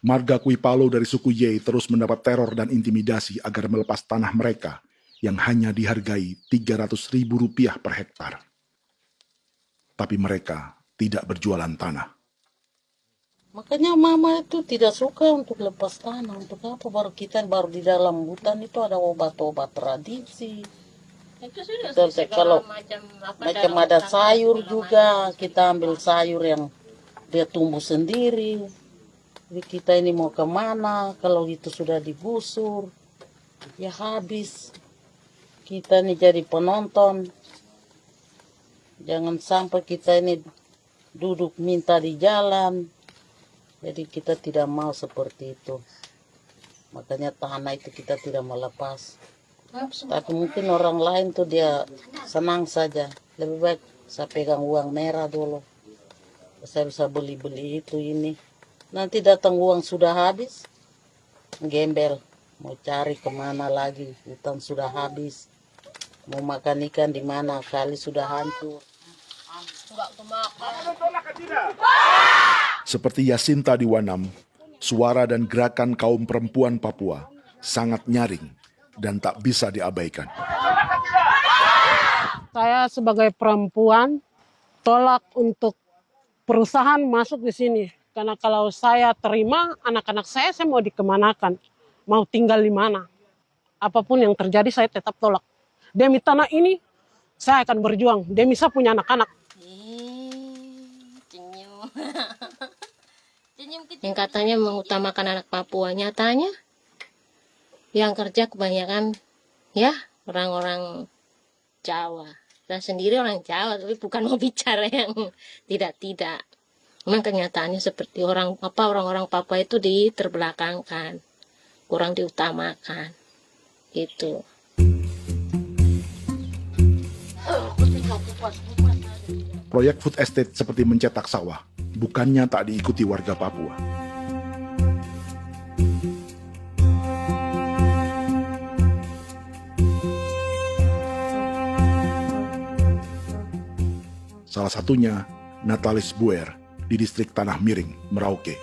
Marga Kuipalo dari suku Ye terus mendapat teror dan intimidasi agar melepas tanah mereka yang hanya dihargai Rp300.000 per hektar. Tapi mereka tidak berjualan tanah. Makanya mama itu tidak suka untuk lepas tanah. Untuk apa? Baru di dalam hutan itu ada obat-obat tradisi. Kalau macam ada sayur juga, kita ambil sayur yang dia tumbuh sendiri. Jadi kita ini mau kemana, kalau itu sudah digusur, ya habis. Kita ini jadi penonton. Jangan sampai kita ini duduk minta di jalan. Jadi kita tidak mau seperti itu. Makanya tanah itu kita tidak melepas. Tapi mungkin orang lain tuh dia senang saja. Lebih baik saya pegang uang merah dulu. Saya bisa beli-beli itu ini. Nanti datang uang sudah habis, gembel, mau cari kemana lagi, hutan sudah habis, mau makan ikan di mana, kali sudah hancur. Seperti Yasinta di Wanam, suara dan gerakan kaum perempuan Papua sangat nyaring dan tak bisa diabaikan. Saya sebagai perempuan tolak untuk perusahaan masuk di sini. Karena kalau saya terima anak-anak saya mau dikemanakan, mau tinggal di mana. Apapun yang terjadi saya tetap tolak. Demi tanah ini saya akan berjuang, demi saya punya anak-anak. Yang katanya mengutamakan anak Papua, nyatanya yang kerja kebanyakan ya orang-orang Jawa. Dan sendiri orang Jawa, tapi bukan mau bicara yang tidak-tidak. Memang kenyataannya seperti orang-orang Papua itu diterbelakangkan, kurang diutamakan, gitu. Proyek food estate seperti mencetak sawah, bukannya tak diikuti warga Papua. Salah satunya Natalis Buer di distrik Tanah Miring, Merauke.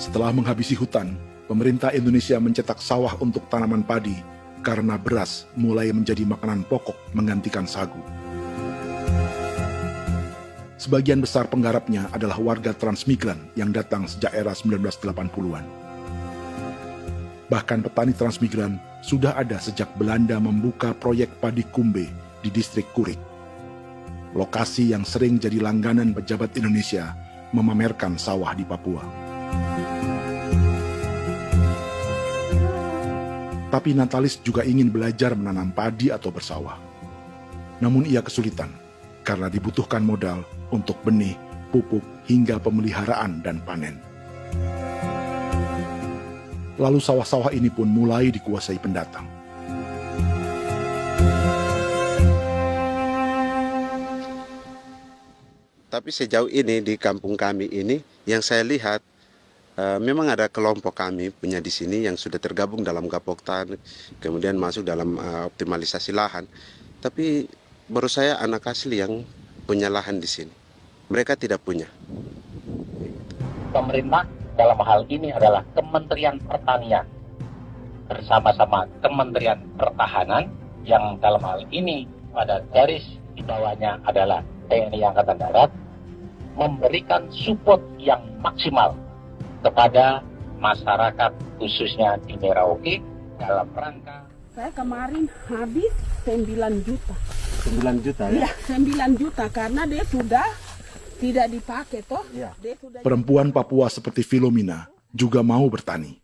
Setelah menghabisi hutan, pemerintah Indonesia mencetak sawah untuk tanaman padi karena beras mulai menjadi makanan pokok menggantikan sagu. Sebagian besar penggarapnya adalah warga transmigran yang datang sejak era 1980-an. Bahkan petani transmigran sudah ada sejak Belanda membuka proyek padi kumbe di distrik Kurik. Lokasi yang sering jadi langganan pejabat Indonesia memamerkan sawah di Papua. Tapi Natalis juga ingin belajar menanam padi atau bersawah. Namun ia kesulitan karena dibutuhkan modal untuk benih, pupuk, hingga pemeliharaan dan panen. Lalu sawah-sawah ini pun mulai dikuasai pendatang. Tapi sejauh ini di kampung kami ini yang saya lihat memang ada kelompok kami punya di sini yang sudah tergabung dalam Gapoktan, kemudian masuk dalam optimalisasi lahan. Tapi baru saya anak asli yang punya lahan di sini. Mereka tidak punya. Pemerintah dalam hal ini adalah Kementerian Pertanian bersama-sama Kementerian Pertahanan yang dalam hal ini pada garis di bawahnya adalah TNI Angkatan Darat, memberikan support yang maksimal kepada masyarakat khususnya di Merauke dalam rangka. Saya kemarin habis 9 juta. 9 juta ya? Iya, 9 juta karena dia sudah tidak dipakai toh. Ya. Dia sudah... Perempuan Papua seperti Filomena juga mau bertani.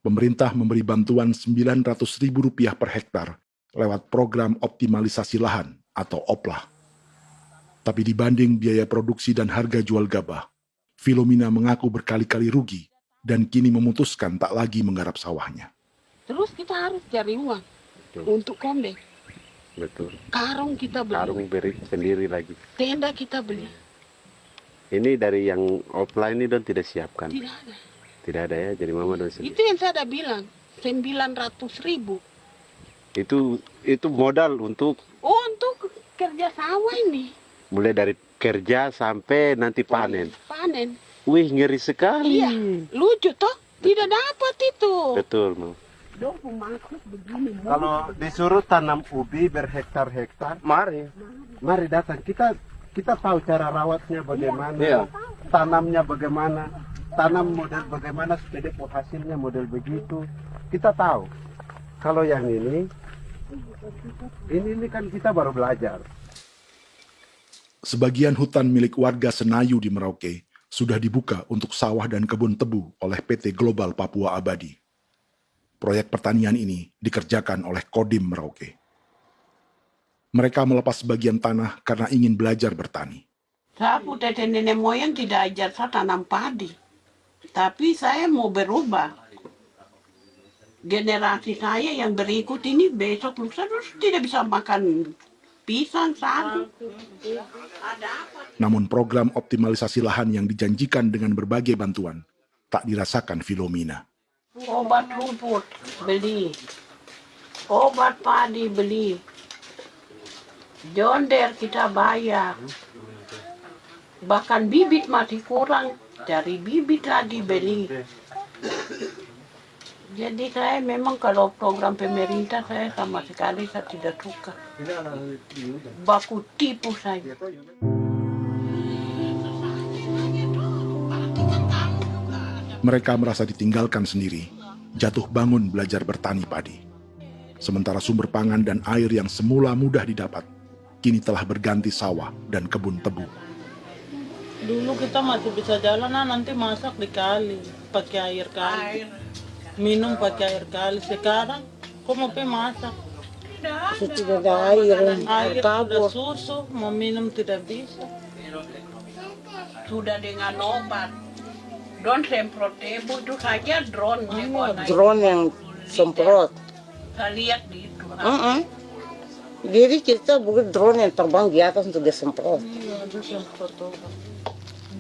Pemerintah memberi bantuan Rp900.000 per hektar lewat program optimalisasi lahan atau OPLAH. Tapi dibanding biaya produksi dan harga jual gabah, Filomena mengaku berkali-kali rugi dan kini memutuskan tak lagi menggarap sawahnya. Terus kita harus cari uang untuk kombe. Betul. Karung kita beli. Karung beri sendiri lagi. Tenda kita beli. Ini dari yang offline ini don tidak siapkan. Tidak ada. Tidak ada ya, jadi mama don sendiri. Itu yang saya udah bilang, 900.000. Itu modal untuk Kerja sawah ini. mulai dari kerja sampai nanti panen. Panen. Wih, ngeri sekali. Iya, lucu toh? Tidak dapat itu. Betul, Mam. Kalau disuruh tanam ubi berhektar-hektar, mari datang. Kita tahu cara rawatnya bagaimana, tanamnya bagaimana, tanam model bagaimana supaya hasilnya model begitu. Kita tahu. Kalau yang ini kan kita baru belajar. Sebagian hutan milik warga Senayu di Merauke sudah dibuka untuk sawah dan kebun tebu oleh PT Global Papua Abadi. Proyek pertanian ini dikerjakan oleh Kodim Merauke. Mereka melepas sebagian tanah karena ingin belajar bertani. Saya punya nenek moyang tidak ajar saya tanam padi. Tapi saya mau berubah. Generasi saya yang berikut ini besok lusa tidak bisa makan pisang, sagu. Namun program optimalisasi lahan yang dijanjikan dengan berbagai bantuan tak dirasakan Filomena. Obat rumput beli, obat padi beli, jonder kita bayar, bahkan bibit masih kurang, cari bibit lagi beli. Jadi saya memang kalau program pemerintah saya sama sekali saya tidak suka. Baku tipu saya. Mereka merasa ditinggalkan sendiri, jatuh bangun belajar bertani padi. Sementara sumber pangan dan air yang semula mudah didapat, kini telah berganti sawah dan kebun tebu. Dulu kita masih bisa jalan, nanti masak di kali, pakai air kali. Minum pakai air kali. Sekarang, kok mau masak? Tidak ada air. Air sudah susu, mau minum tidak bisa. Sudah dengan obat. Drone semprot tebu itu saja drone. Drone yang semprot. Saya lihat di itu. Jadi kita bukan drone yang terbang di atas untuk disemprot. Iya, ada semprot obat.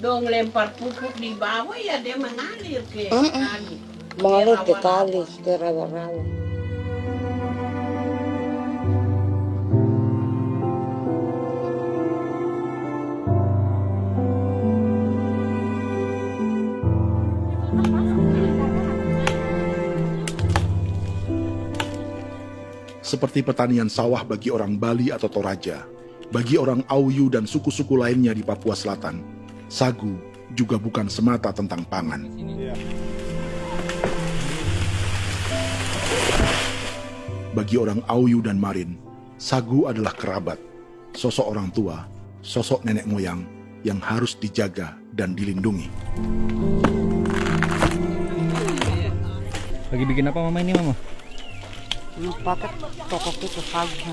Dong lempar pupuk di bawah ya dia mengalir ke kali. Mengalir ke kali, ke rawa-rawa. Seperti pertanian sawah bagi orang Bali atau Toraja, Bagi orang Auyu dan suku-suku lainnya di Papua Selatan, sagu juga bukan semata tentang pangan. Bagi orang Auyu dan Marin, sagu adalah kerabat, sosok orang tua, sosok nenek moyang yang harus dijaga dan dilindungi. Lagi bikin apa mama ini mama? Pakai toko itu sagu.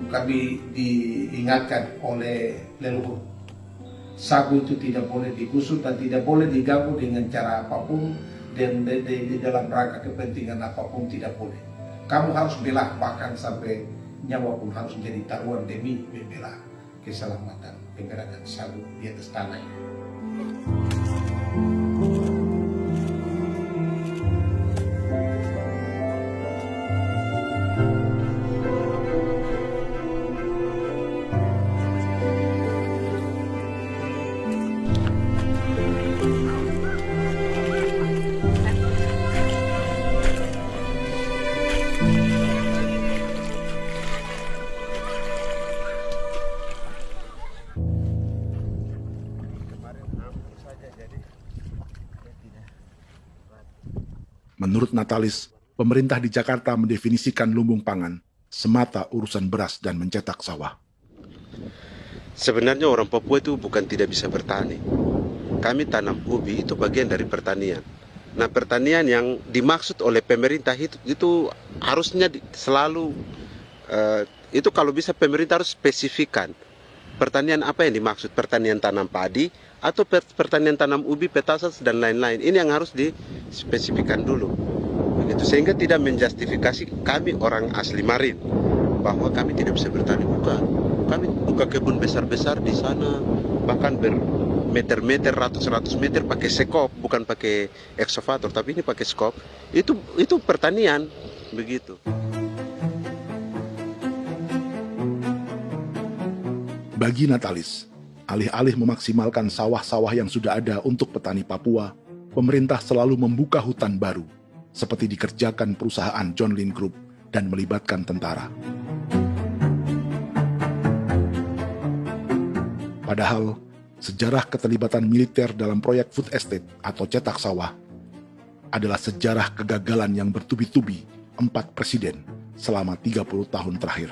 Kami diingatkan oleh leluhur, sagu itu tidak boleh digusur dan tidak boleh diganggu dengan cara apapun, dan di dalam rangka kepentingan apapun tidak boleh. Kamu harus bela, bahkan sampai nyawa pun harus menjadi taruhan demi membela keselamatan penggerakan sagu di atas tanah ini. Menurut Natalis, pemerintah di Jakarta mendefinisikan lumbung pangan semata urusan beras dan mencetak sawah. Sebenarnya orang Papua itu bukan tidak bisa bertani. Kami tanam ubi itu bagian dari pertanian. Nah, pertanian yang dimaksud oleh pemerintah itu harusnya selalu itu kalau bisa pemerintah harus spesifikkan pertanian apa yang dimaksud, pertanian tanam padi atau pertanian tanam ubi, petasan dan lain-lain. Ini yang harus dispesifikkan dulu. Begitu, sehingga tidak menjustifikasi kami orang asli Marin bahwa kami tidak bisa bertani. Bukan. Kami buka kebun besar-besar di sana, bahkan bermeter-meter, ratus-ratus meter pakai sekop, bukan pakai ekskavator, tapi ini pakai skop. Itu pertanian, begitu. Bagi Natalis, alih-alih memaksimalkan sawah-sawah yang sudah ada untuk petani Papua, pemerintah selalu membuka hutan baru, seperti dikerjakan perusahaan John Lynn Group dan melibatkan tentara. Padahal, sejarah keterlibatan militer dalam proyek food estate atau cetak sawah adalah sejarah kegagalan yang bertubi-tubi 4 presiden selama 30 tahun terakhir.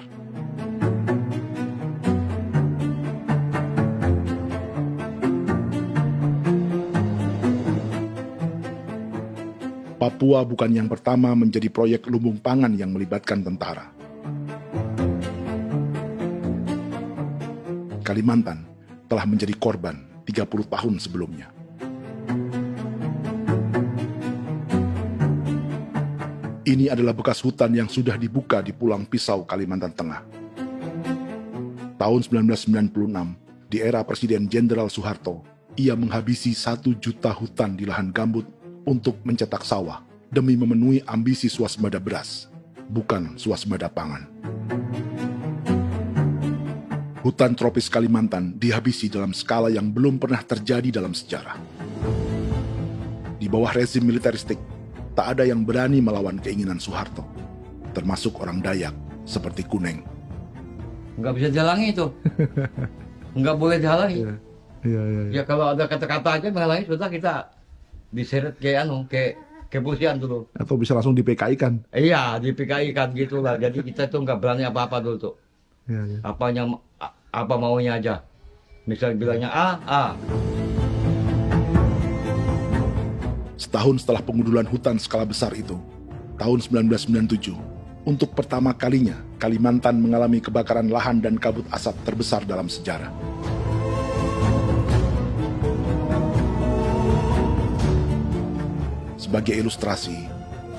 Papua bukan yang pertama menjadi proyek lumbung pangan yang melibatkan tentara. Kalimantan telah menjadi korban 30 tahun sebelumnya. Ini adalah bekas hutan yang sudah dibuka di Pulang Pisau, Kalimantan Tengah. Tahun 1996, di era Presiden Jenderal Soeharto, ia menghabisi 1 juta hutan di lahan gambut untuk mencetak sawah demi memenuhi ambisi swasembada beras, bukan swasembada pangan. Hutan tropis Kalimantan dihabisi dalam skala yang belum pernah terjadi dalam sejarah. Di bawah rezim militeristik, tak ada yang berani melawan keinginan Soeharto, termasuk orang Dayak seperti Kuneng. Nggak bisa dihalangi itu. Nggak boleh dihalangi. Ya kalau ada kata-kata aja menghalangi, sudah kita diseret kayak kepolisian dulu. Atau bisa langsung di PKI-kan. Iya, di PKI-kan gitulah. Jadi kita tuh nggak berani apa-apa dulu tuh. Ya. Apa maunya aja. Misal bilangnya A. Setahun setelah pengundulan hutan skala besar itu, tahun 1997, untuk pertama kalinya Kalimantan mengalami kebakaran lahan dan kabut asap terbesar dalam sejarah. Sebagai ilustrasi,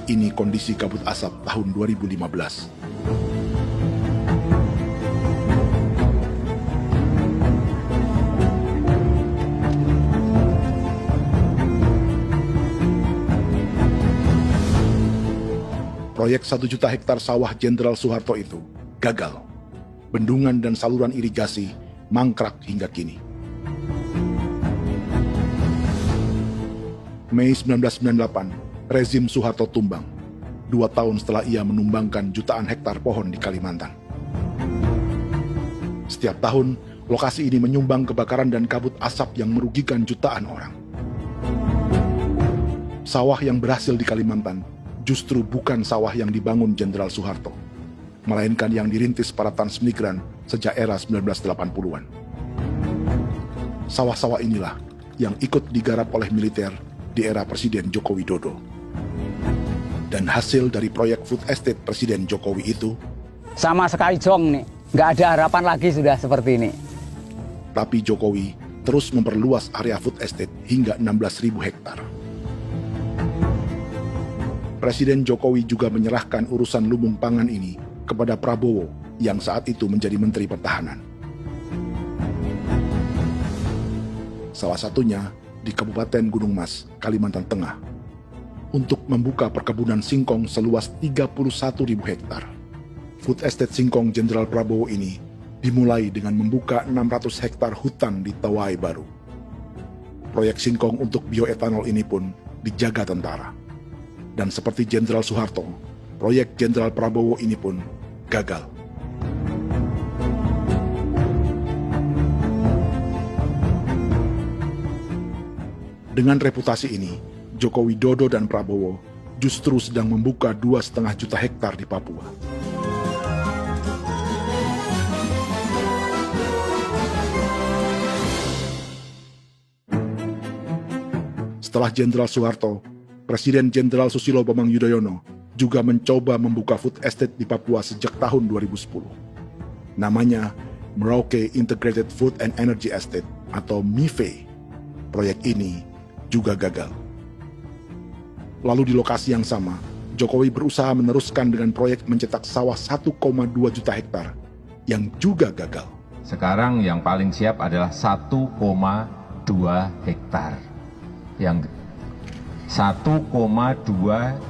ini kondisi kabut asap tahun 2015. Proyek 1 juta hektar sawah Jenderal Soeharto itu gagal. Bendungan dan saluran irigasi mangkrak hingga kini. Mei 1998, rezim Soeharto tumbang. 2 tahun setelah ia menumbangkan jutaan hektar pohon di Kalimantan. Setiap tahun, lokasi ini menyumbang kebakaran dan kabut asap yang merugikan jutaan orang. Sawah yang berhasil di Kalimantan justru bukan sawah yang dibangun Jenderal Soeharto, melainkan yang dirintis para transmigran sejak era 1980-an. Sawah-sawah inilah yang ikut digarap oleh militer di era Presiden Joko Widodo. Dan hasil dari proyek food estate Presiden Jokowi itu sama sekali jong nih, nggak ada harapan lagi sudah seperti ini. Tapi Jokowi terus memperluas area food estate hingga 16.000 hektar. Presiden Jokowi juga menyerahkan urusan lumbung pangan ini kepada Prabowo yang saat itu menjadi Menteri Pertahanan. Salah satunya di Kabupaten Gunung Mas, Kalimantan Tengah, untuk membuka perkebunan singkong seluas 31.000 hektar. Food Estate Singkong Jenderal Prabowo ini dimulai dengan membuka 600 hektar hutan di Tawai Baru. Proyek singkong untuk bioetanol ini pun dijaga tentara. Dan seperti Jenderal Soeharto, proyek Jenderal Prabowo ini pun gagal. Dengan reputasi ini, Joko Widodo dan Prabowo justru sedang membuka 2,5 juta hektar di Papua. Setelah Jenderal Soeharto, Presiden Jenderal Susilo Bambang Yudhoyono juga mencoba membuka food estate di Papua sejak tahun 2010. Namanya Merauke Integrated Food and Energy Estate atau MIFE. Proyek ini juga gagal. Lalu di lokasi yang sama, Jokowi berusaha meneruskan dengan proyek mencetak sawah 1,2 juta hektar yang juga gagal. Sekarang yang paling siap adalah 1,2 hektar. Yang 1,2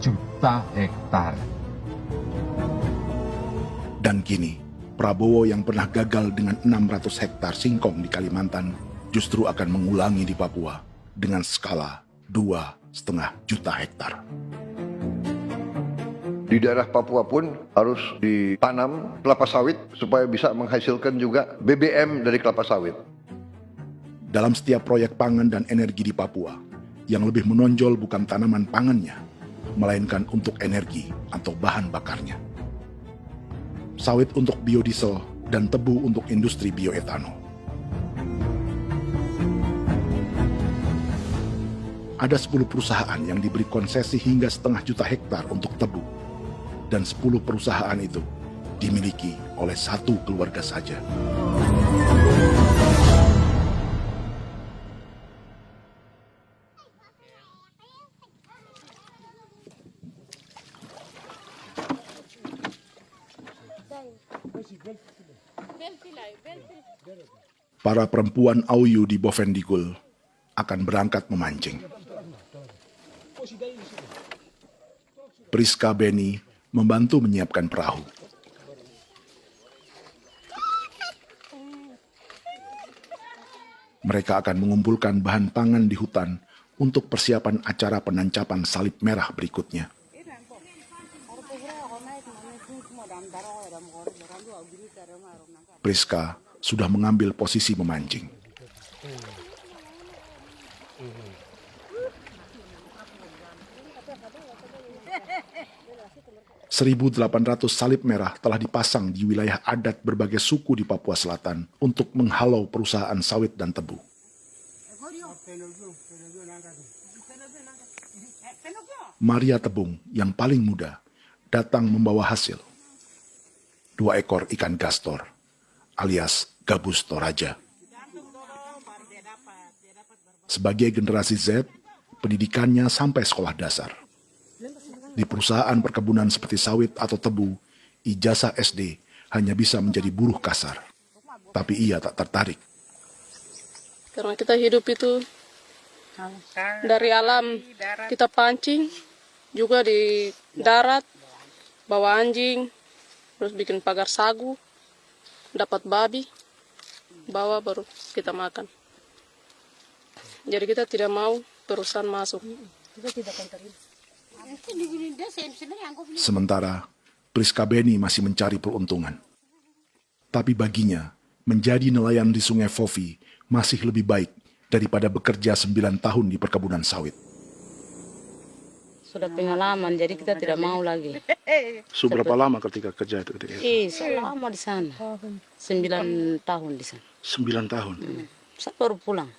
juta hektar. Dan kini, Prabowo yang pernah gagal dengan 600 hektar singkong di Kalimantan justru akan mengulangi di Papua dengan skala 2,5 juta hektar. Di daerah Papua pun harus ditanam kelapa sawit supaya bisa menghasilkan juga BBM dari kelapa sawit. Dalam setiap proyek pangan dan energi di Papua, yang lebih menonjol bukan tanaman pangannya, melainkan untuk energi atau bahan bakarnya. Sawit untuk biodiesel dan tebu untuk industri bioetanol. Ada 10 perusahaan yang diberi konsesi hingga 0,5 juta hektar untuk tebu. Dan 10 perusahaan itu dimiliki oleh 1 keluarga saja. Para perempuan Auyu di Bovendigul akan berangkat memancing. Priska Beni membantu menyiapkan perahu. Mereka akan mengumpulkan bahan pangan di hutan untuk persiapan acara penancapan salib merah berikutnya. Priska sudah mengambil posisi memancing. 1.800 salib merah telah dipasang di wilayah adat berbagai suku di Papua Selatan untuk menghalau perusahaan sawit dan tebu. Maria Tebung yang paling muda datang membawa hasil. 2 ekor ikan gastor alias gabus toraja. Sebagai generasi Z, pendidikannya sampai sekolah dasar. Di perusahaan perkebunan seperti sawit atau tebu, ijazah SD hanya bisa menjadi buruh kasar. Tapi ia tak tertarik. Karena kita hidup itu dari alam, kita pancing, juga di darat, bawa anjing, terus bikin pagar sagu, dapat babi, bawa baru kita makan. Jadi kita tidak mau perusahaan masuk. Sementara Priska Beni masih mencari peruntungan. Tapi baginya, menjadi nelayan di Sungai Fofi masih lebih baik daripada bekerja 9 tahun di perkebunan sawit. Sudah pengalaman, jadi kita tidak mau lagi. Seberapa lama ketika kerja itu? Selama di sana. 9 tahun di sana. 9 tahun? Saya baru pulang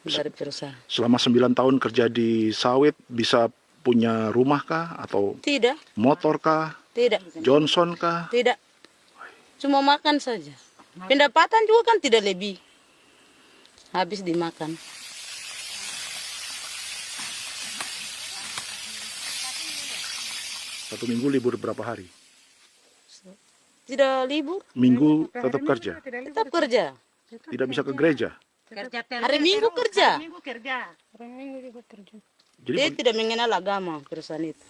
dari perusahaan. Selama 9 tahun kerja di sawit, bisa punya rumah kah? Atau Tidak. motor kah? Tidak. Johnson kah? Tidak. Cuma makan saja. Pendapatan juga kan tidak lebih. Habis dimakan. Satu minggu libur berapa hari? Tidak libur. Minggu tetap kerja? Tetap kerja. Tidak bisa ke gereja? Hari Minggu kerja. Jadi Dia tidak mengenal agama perusahaan itu.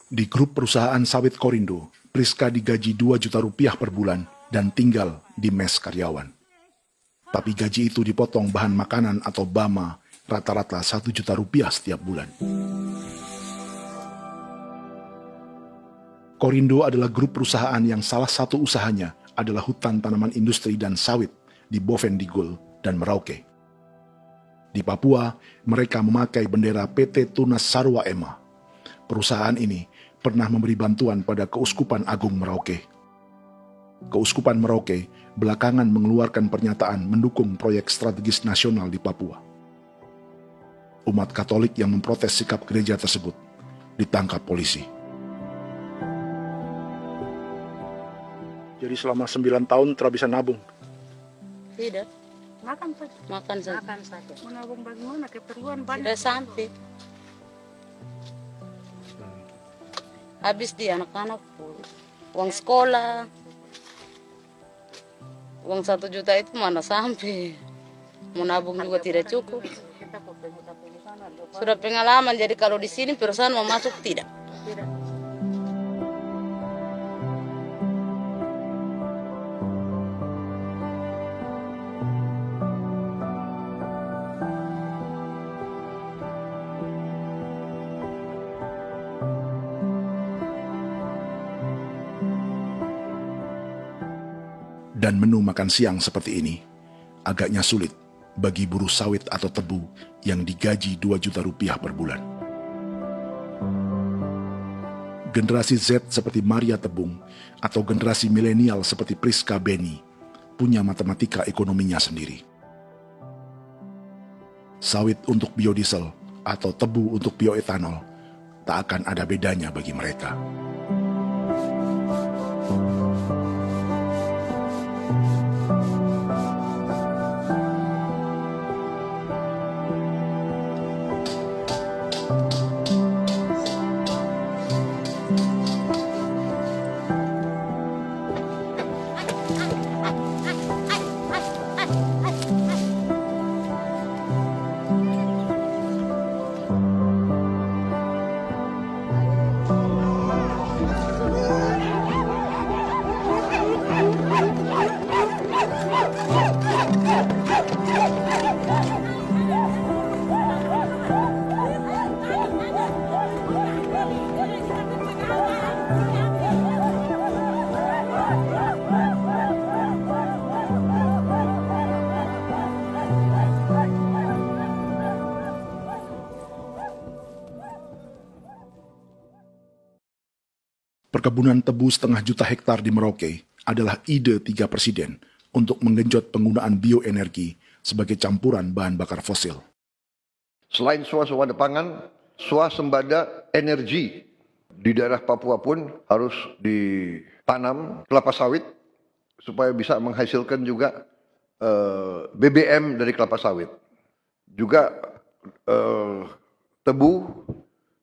di grup perusahaan sawit Korindo, Priska digaji 2 juta rupiah per bulan dan tinggal di mes karyawan. Tapi gaji itu dipotong bahan makanan atau BAMA rata-rata 1 juta rupiah setiap bulan. Korindo adalah grup perusahaan yang salah satu usahanya adalah hutan tanaman industri dan sawit di Bovendigul dan Merauke. Di Papua, mereka memakai bendera PT Tunas Sarwa Ema. Perusahaan ini pernah memberi bantuan pada Keuskupan Agung Merauke. Keuskupan Merauke belakangan mengeluarkan pernyataan mendukung proyek strategis nasional di Papua. Umat Katolik yang memprotes sikap gereja tersebut ditangkap polisi. Jadi selama 9 tahun tidak bisa nabung? Tidak. Makan saja. Makan saja. Makan saja. Menabung bagaimana? Keperluan banyak. Tidak sampai. Habis di anak-anak uang sekolah. Uang 1 juta itu mana sampai. Mau nabung juga tidak cukup. Sudah pengalaman, jadi kalau di sini perusahaan mau masuk tidak. Dan menu makan siang seperti ini agaknya sulit bagi buruh sawit atau tebu yang digaji 2 juta rupiah per bulan. Generasi Z seperti Maria Tebung atau generasi milenial seperti Priska Beni punya matematika ekonominya sendiri. Sawit untuk biodiesel atau tebu untuk bioetanol tak akan ada bedanya bagi mereka. Perkebunan tebu 1,5 juta hektar di Merauke adalah ide 3 presiden untuk menggenjot penggunaan bioenergi sebagai campuran bahan bakar fosil. Selain swasembada pangan, swasembada energi di daerah Papua pun harus ditanam kelapa sawit supaya bisa menghasilkan juga BBM dari kelapa sawit. Juga tebu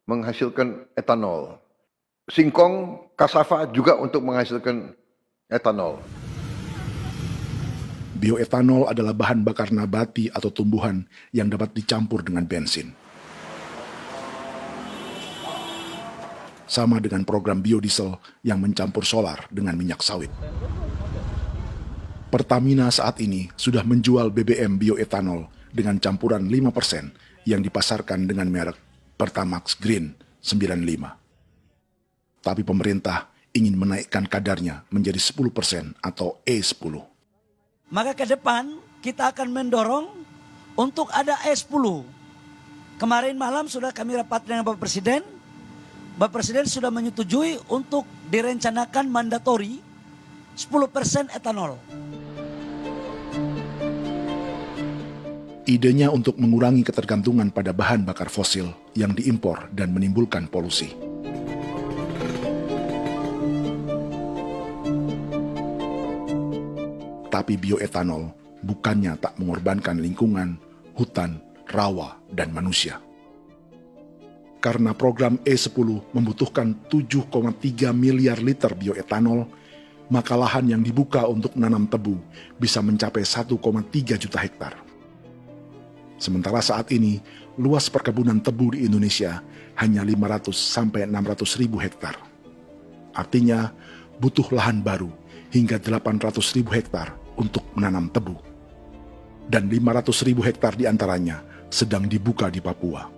menghasilkan etanol. Singkong, kasava juga untuk menghasilkan etanol. Bioetanol adalah bahan bakar nabati atau tumbuhan yang dapat dicampur dengan bensin. Sama dengan program biodiesel yang mencampur solar dengan minyak sawit. Pertamina saat ini sudah menjual BBM bioetanol dengan campuran 5% yang dipasarkan dengan merek Pertamax Green 95. Tapi pemerintah ingin menaikkan kadarnya menjadi 10% atau E10. Maka ke depan kita akan mendorong untuk ada E10. Kemarin malam sudah kami rapat dengan Bapak Presiden. Bapak Presiden sudah menyetujui untuk direncanakan mandatori 10% etanol. Idenya untuk mengurangi ketergantungan pada bahan bakar fosil yang diimpor dan menimbulkan polusi. Tapi bioetanol bukannya tak mengorbankan lingkungan, hutan, rawa, dan manusia. Karena program E10 membutuhkan 7,3 miliar liter bioetanol, maka lahan yang dibuka untuk menanam tebu bisa mencapai 1,3 juta hektar. Sementara saat ini, luas perkebunan tebu di Indonesia hanya 500 sampai 600 ribu hektar. Artinya, butuh lahan baru hingga 800 ribu hektar untuk menanam tebu. Dan 500 ribu hektar diantaranya sedang dibuka di Papua.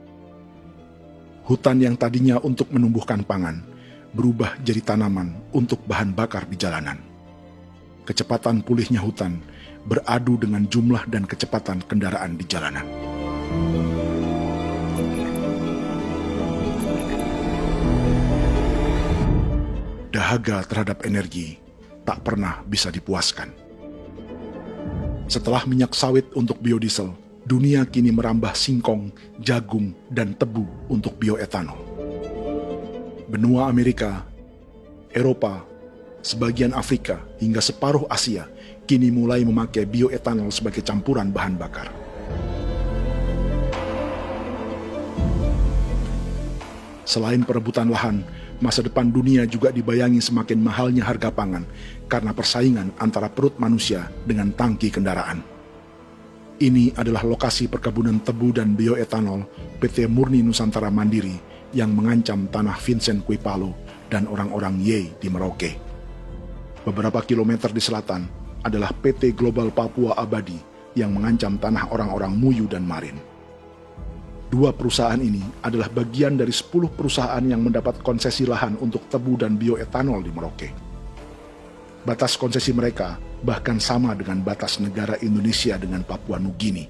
Hutan yang tadinya untuk menumbuhkan pangan berubah jadi tanaman untuk bahan bakar di jalanan. Kecepatan pulihnya hutan beradu dengan jumlah dan kecepatan kendaraan di jalanan. Dahaga terhadap energi tak pernah bisa dipuaskan. Setelah minyak sawit untuk biodiesel, dunia kini merambah singkong, jagung, dan tebu untuk bioetanol. Benua Amerika, Eropa, sebagian Afrika, hingga separuh Asia kini mulai memakai bioetanol sebagai campuran bahan bakar. Selain perebutan lahan, masa depan dunia juga dibayangi semakin mahalnya harga pangan karena persaingan antara perut manusia dengan tangki kendaraan. Ini adalah lokasi perkebunan tebu dan bioetanol PT Murni Nusantara Mandiri yang mengancam tanah Vincent Quipalo dan orang-orang Ye di Merauke. Beberapa kilometer di selatan adalah PT Global Papua Abadi yang mengancam tanah orang-orang Muyu dan Marin. Dua perusahaan ini adalah bagian dari 10 perusahaan yang mendapat konsesi lahan untuk tebu dan bioetanol di Merauke. Batas konsesi mereka bahkan sama dengan batas negara Indonesia dengan Papua Nugini.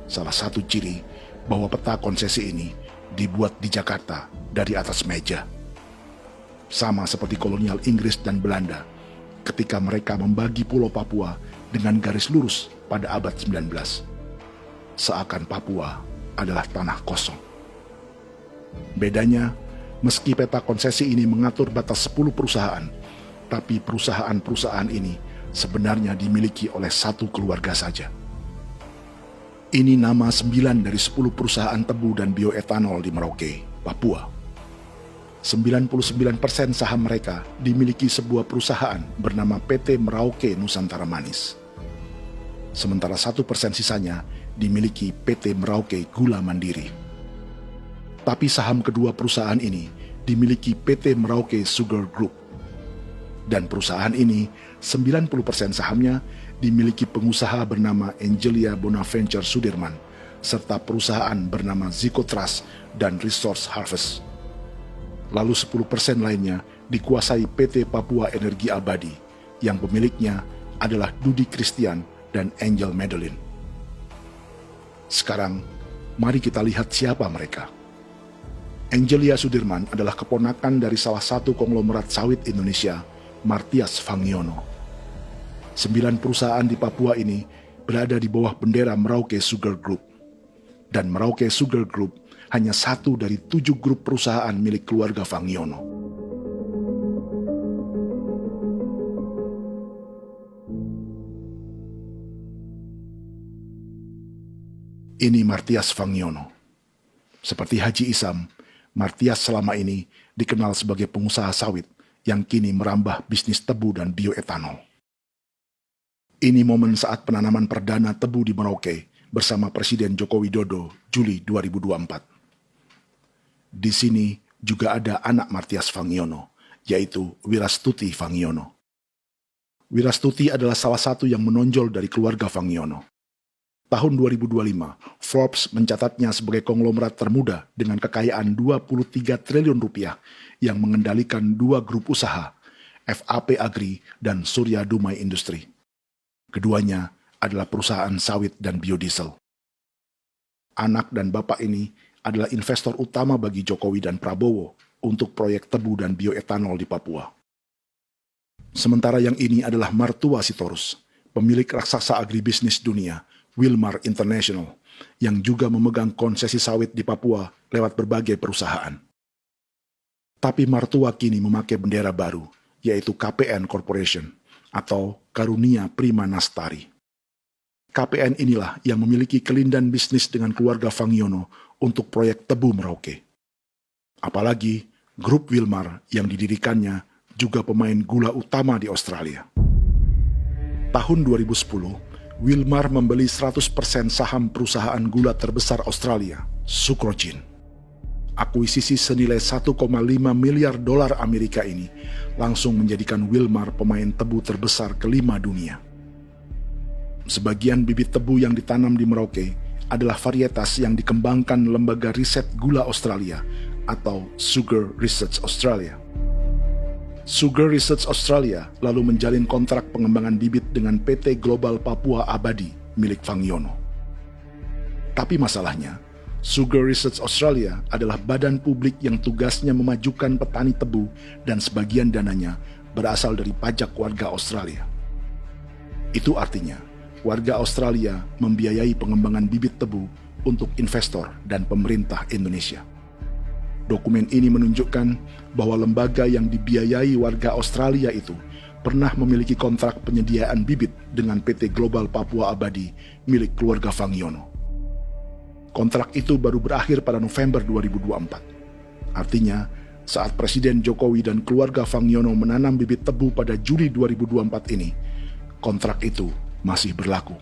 Salah satu ciri bahwa peta konsesi ini dibuat di Jakarta dari atas meja. Sama seperti kolonial Inggris dan Belanda ketika mereka membagi Pulau Papua dengan garis lurus pada abad 19. Seakan Papua adalah tanah kosong. Bedanya, meski peta konsesi ini mengatur batas 10 perusahaan, tapi perusahaan-perusahaan ini sebenarnya dimiliki oleh satu keluarga saja. Ini nama 9 dari 10 perusahaan tebu dan bioetanol di Merauke, Papua. 99% saham mereka dimiliki sebuah perusahaan bernama PT Merauke Nusantara Manis. Sementara 1% sisanya dimiliki PT Merauke Gula Mandiri. Tapi saham kedua perusahaan ini dimiliki PT Merauke Sugar Group. Dan perusahaan ini 90% sahamnya dimiliki pengusaha bernama Angelia Bonaventure Sudirman serta perusahaan bernama Zico Trust dan Resource Harvest. Lalu 10% lainnya dikuasai PT Papua Energi Abadi yang pemiliknya adalah Dudi Christian dan Angel Madeline. Sekarang, mari kita lihat siapa mereka. Angelia Sudirman adalah keponakan dari salah satu konglomerat sawit Indonesia, Martias Fangiono. 9 perusahaan di Papua ini berada di bawah bendera Merauke Sugar Group. Dan Merauke Sugar Group hanya satu dari 7 grup perusahaan milik keluarga Fangiono. Ini Martias Fangiono. Seperti Haji Isam, Martias selama ini dikenal sebagai pengusaha sawit yang kini merambah bisnis tebu dan bioetanol. Ini momen saat penanaman perdana tebu di Merauke bersama Presiden Joko Widodo Juli 2024. Di sini juga ada anak Martias Fangiono, yaitu Wirastuti Fangiono. Wirastuti adalah salah satu yang menonjol dari keluarga Fangiono. Tahun 2025, Forbes mencatatnya sebagai konglomerat termuda dengan kekayaan 23 triliun rupiah yang mengendalikan 2 grup usaha, FAP Agri dan Surya Dumai Industri. Keduanya adalah perusahaan sawit dan biodiesel. Anak dan bapak ini adalah investor utama bagi Jokowi dan Prabowo untuk proyek tebu dan bioetanol di Papua. Sementara yang ini adalah mertua Sitorus, pemilik raksasa agribisnis dunia, Wilmar International, yang juga memegang konsesi sawit di Papua lewat berbagai perusahaan. Tapi mertua kini memakai bendera baru, yaitu KPN Corporation atau Karunia Prima Nastari. KPN inilah yang memiliki kelindan bisnis dengan keluarga Fangiono untuk proyek tebu Merauke. Apalagi grup Wilmar yang didirikannya juga pemain gula utama di Australia. Tahun 2010, Wilmar membeli 100% saham perusahaan gula terbesar Australia, Sucrogin. Akuisisi senilai 1,5 miliar dolar Amerika ini langsung menjadikan Wilmar pemain tebu terbesar kelima dunia. Sebagian bibit tebu yang ditanam di Merauke adalah varietas yang dikembangkan Lembaga Riset Gula Australia atau Sugar Research Australia. Sugar Research Australia lalu menjalin kontrak pengembangan bibit dengan PT Global Papua Abadi milik Fangiono. Tapi masalahnya, Sugar Research Australia adalah badan publik yang tugasnya memajukan petani tebu dan sebagian dananya berasal dari pajak warga Australia. Itu artinya, warga Australia membiayai pengembangan bibit tebu untuk investor dan pemerintah Indonesia. Dokumen ini menunjukkan bahwa lembaga yang dibiayai warga Australia itu pernah memiliki kontrak penyediaan bibit dengan PT Global Papua Abadi milik keluarga Fangiono. Kontrak itu baru berakhir pada November 2024. Artinya, saat Presiden Jokowi dan keluarga Fangiono menanam bibit tebu pada Juli 2024 ini, kontrak itu masih berlaku.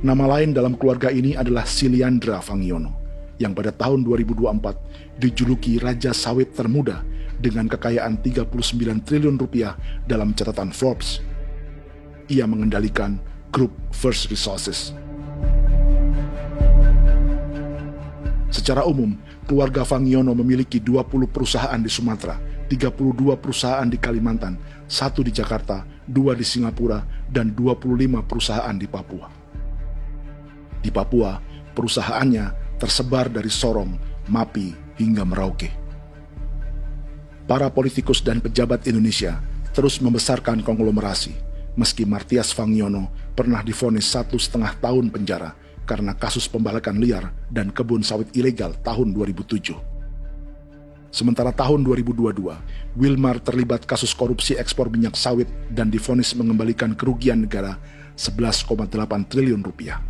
Nama lain dalam keluarga ini adalah Siliandra Fangiono, yang pada tahun 2024 dijuluki Raja Sawit Termuda dengan kekayaan 39 triliun rupiah dalam catatan Forbes. Ia mengendalikan grup First Resources. Secara umum, keluarga Fangiono memiliki 20 perusahaan di Sumatera, 32 perusahaan di Kalimantan, 1 di Jakarta, 2 di Singapura, dan 25 perusahaan di Papua. Di Papua, perusahaannya tersebar dari Sorong, Mapi, hingga Merauke. Para politikus dan pejabat Indonesia terus membesarkan konglomerasi, meski Martias Fangiono pernah divonis 1,5 tahun penjara karena kasus pembalakan liar dan kebun sawit ilegal tahun 2007. Sementara tahun 2022, Wilmar terlibat kasus korupsi ekspor minyak sawit dan divonis mengembalikan kerugian negara 11,8 triliun rupiah.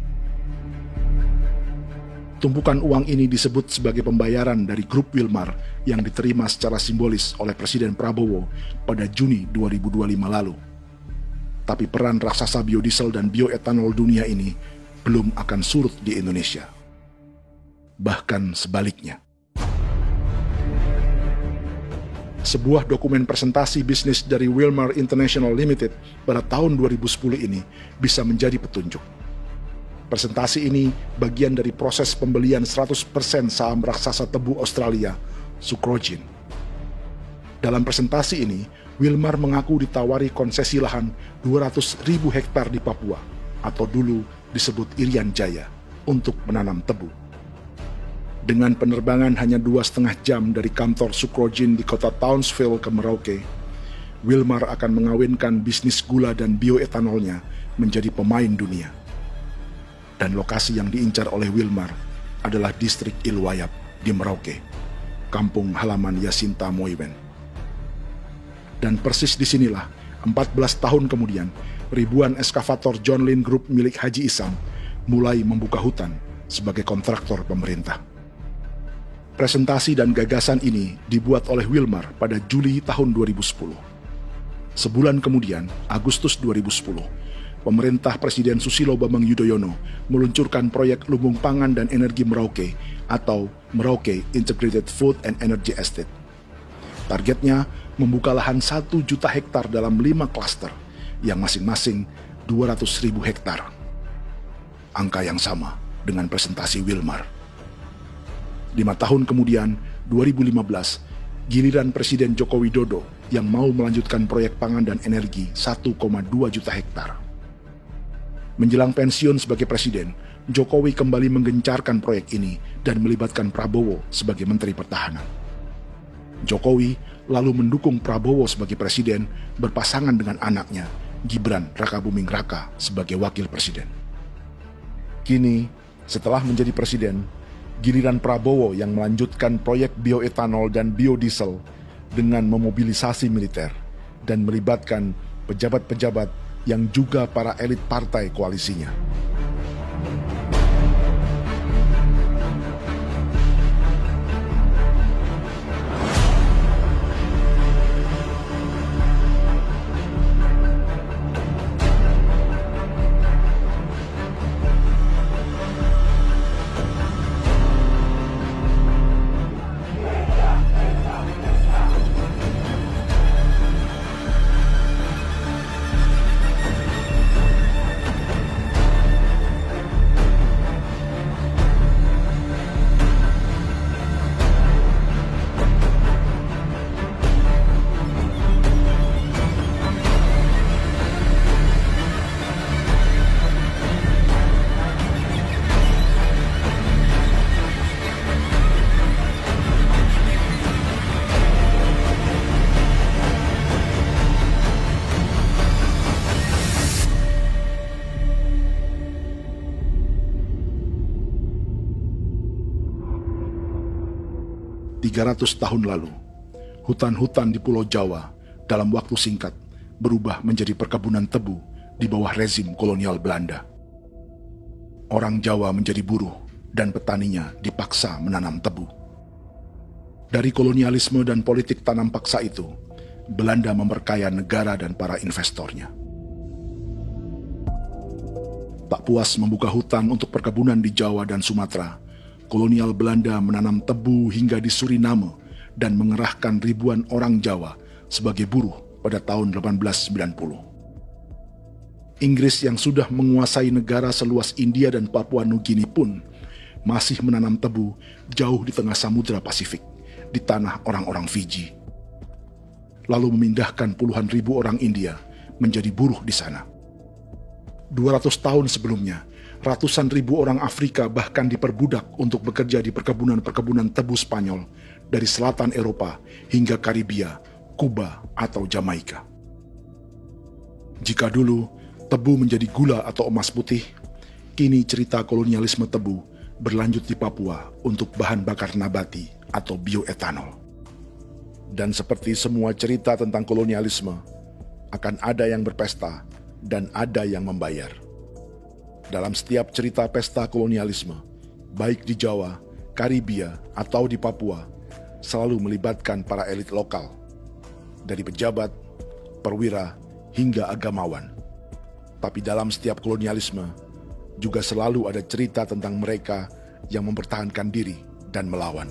Tumpukan uang ini disebut sebagai pembayaran dari grup Wilmar yang diterima secara simbolis oleh Presiden Prabowo pada Juni 2025 lalu. Tapi peran raksasa biodiesel dan bioetanol dunia ini belum akan surut di Indonesia. Bahkan sebaliknya. Sebuah dokumen presentasi bisnis dari Wilmar International Limited pada tahun 2010 ini bisa menjadi petunjuk. Presentasi ini bagian dari proses pembelian 100% saham raksasa tebu Australia, Sucrogin. Dalam presentasi ini, Wilmar mengaku ditawari konsesi lahan 200.000 hektar di Papua, atau dulu disebut Irian Jaya, untuk menanam tebu. Dengan penerbangan hanya 2,5 jam dari kantor Sucrogin di kota Townsville ke Merauke, Wilmar akan mengawinkan bisnis gula dan bioetanolnya menjadi pemain dunia. Dan lokasi yang diincar oleh Wilmar adalah distrik Ilwayap di Merauke, kampung halaman Yasinta Moiwen. Dan persis disinilah, 14 tahun kemudian, ribuan eskavator John Lynn Group milik Haji Isam mulai membuka hutan sebagai kontraktor pemerintah. Presentasi dan gagasan ini dibuat oleh Wilmar pada Juli tahun 2010. Sebulan kemudian, Agustus 2010, pemerintah Presiden Susilo Bambang Yudhoyono meluncurkan proyek Lumbung Pangan dan Energi Merauke atau Merauke Integrated Food and Energy Estate. Targetnya membuka lahan 1 juta hektar dalam 5 klaster yang masing-masing 200.000 hektar. angka yang sama dengan presentasi Wilmar. 5 tahun kemudian, 2015, giliran Presiden Joko Widodo yang mau melanjutkan proyek pangan dan energi 1,2 juta hektar. Menjelang pensiun sebagai presiden, Jokowi kembali menggencarkan proyek ini dan melibatkan Prabowo sebagai Menteri Pertahanan. Jokowi lalu mendukung Prabowo sebagai presiden berpasangan dengan anaknya, Gibran Rakabuming Raka sebagai wakil presiden. Kini, setelah menjadi presiden, giliran Prabowo yang melanjutkan proyek bioetanol dan biodiesel dengan memobilisasi militer dan melibatkan pejabat-pejabat yang juga para elit partai koalisinya. Tahun lalu, hutan-hutan di Pulau Jawa dalam waktu singkat berubah menjadi perkebunan tebu di bawah rezim kolonial Belanda. Orang Jawa menjadi buruh dan petaninya dipaksa menanam tebu. Dari kolonialisme dan politik tanam paksa itu, Belanda memperkaya negara dan para investornya. Tak puas membuka hutan untuk perkebunan di Jawa dan Sumatera, kolonial Belanda menanam tebu hingga di Suriname dan mengerahkan ribuan orang Jawa sebagai buruh pada tahun 1890. Inggris yang sudah menguasai negara seluas India dan Papua Nugini pun masih menanam tebu jauh di tengah Samudra Pasifik, di tanah orang-orang Fiji. Lalu memindahkan puluhan ribu orang India menjadi buruh di sana. 200 tahun sebelumnya, ratusan ribu orang Afrika bahkan diperbudak untuk bekerja di perkebunan-perkebunan tebu Spanyol dari selatan Eropa hingga Karibia, Kuba, atau Jamaika. Jika dulu tebu menjadi gula atau emas putih, kini cerita kolonialisme tebu berlanjut di Papua untuk bahan bakar nabati atau bioetanol. Dan seperti semua cerita tentang kolonialisme, akan ada yang berpesta dan ada yang membayar. Dalam setiap cerita pesta kolonialisme, baik di Jawa, Karibia, atau di Papua, selalu melibatkan para elit lokal, dari pejabat, perwira, hingga agamawan. Tapi dalam setiap kolonialisme, juga selalu ada cerita tentang mereka yang mempertahankan diri dan melawan.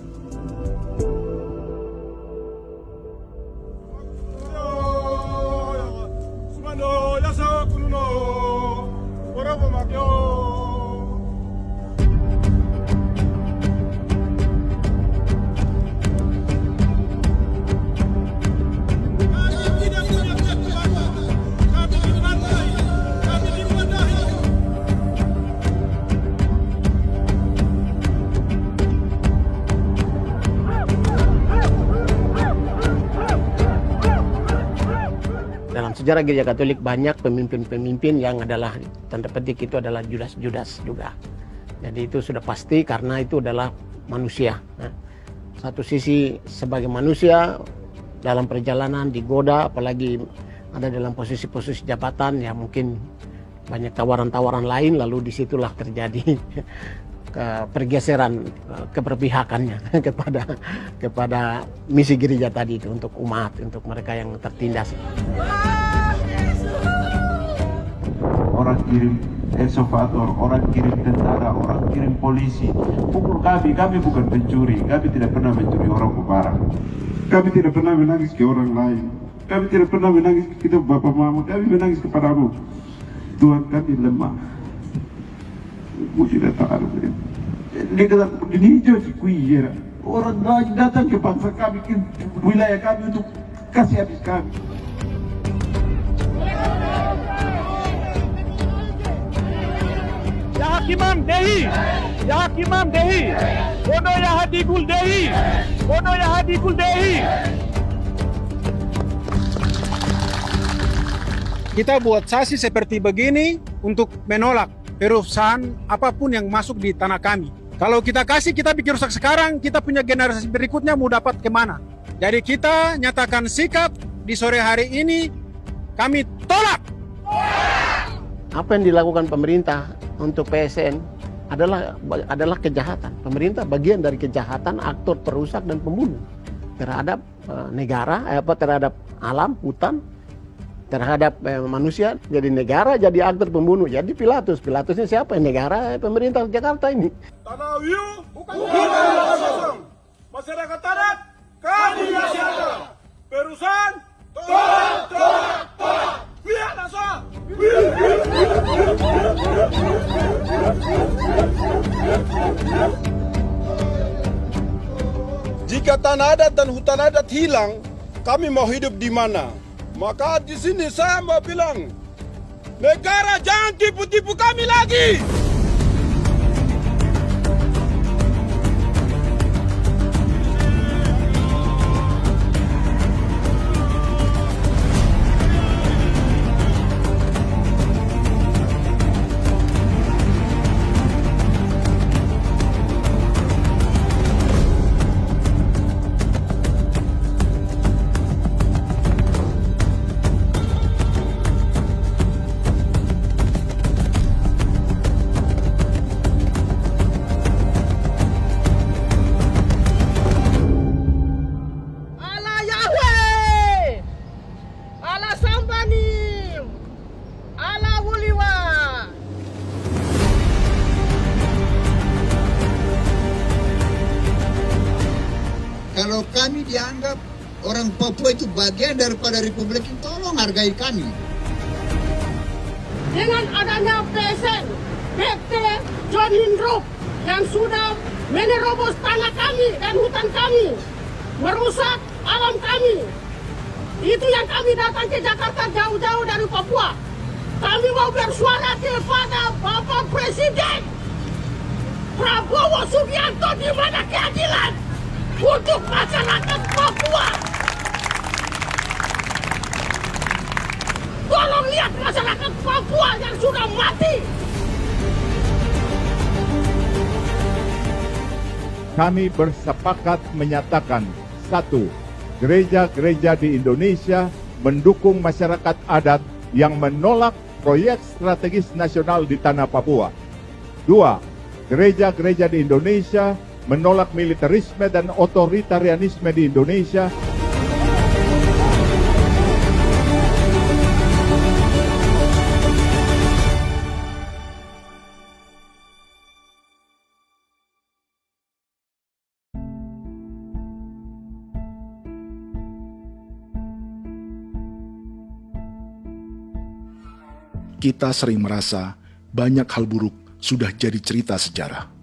Sejarah Gereja Katolik banyak pemimpin-pemimpin yang adalah tanda petik itu adalah Judas juga. Jadi itu sudah pasti karena itu adalah manusia. Nah, satu sisi sebagai manusia dalam perjalanan digoda, apalagi ada dalam posisi-posisi jabatan ya mungkin banyak tawaran-tawaran lain, lalu disitulah terjadi pergeseran keberpihakannya kepada misi gereja tadi itu untuk umat, untuk mereka yang tertindas. Orang kirim eksavator, orang kirim tentara, orang kirim polisi. Pukul kami bukan pencuri, kami tidak pernah mencuri orang barang. Kami tidak pernah menangis ke orang lain. Kami tidak pernah menangis ke kita bapak mama, kami menangis kepadamu. Tuhan kami lemah. Mesti datang dia kata ini hijau kuih. Orang datang ke bangsa kami, ke wilayah kami untuk kasih habis kami. Ya Hakimam Dehi, Ya Hakimam Dehi, Bono Ya Hadikul Dehi, Bono Ya Hadikul Dehi. Kita buat sasi seperti begini untuk menolak perusahaan apapun yang masuk di tanah kami. Kalau kita kasih, kita bikin rusak sekarang, kita punya generasi berikutnya mau dapat kemana. Jadi kita nyatakan sikap di sore hari ini, kami tolak. Apa yang dilakukan pemerintah untuk PSN adalah kejahatan. Pemerintah bagian dari kejahatan, aktor perusak dan pembunuh terhadap negara, terhadap alam, hutan, terhadap manusia. Jadi negara jadi aktor pembunuh. Jadi Pilatusnya siapa? Negara, pemerintah Jakarta ini. Tanah Wiu bukan kosong. Masyarakat adat kami masih ada. Perusahaan tolak. Biar asal. Jika tanah adat dan hutan adat hilang, kami mau hidup di mana? Maka di sini saya mau bilang, negara jangan tipu-tipu kami lagi. Kalau kami dianggap orang Papua itu bagian daripada Republik ini, tolong hargai kami. Dengan adanya PSN, PT John Group yang sudah menerobos tanah kami dan hutan kami, merusak alam kami. Itu yang kami datang ke Jakarta jauh-jauh dari Papua. Kami mau bersuara kepada Bapak Presiden Prabowo Subianto, di mana keadilan untuk masyarakat Papua. Tolong lihat masyarakat Papua yang sudah mati. Kami bersepakat menyatakan, 1. Gereja-gereja di Indonesia mendukung masyarakat adat yang menolak proyek strategis nasional di tanah Papua. 2. Gereja-gereja di Indonesia menolak militerisme dan otoritarianisme di Indonesia. Kita sering merasa banyak hal buruk sudah jadi cerita sejarah.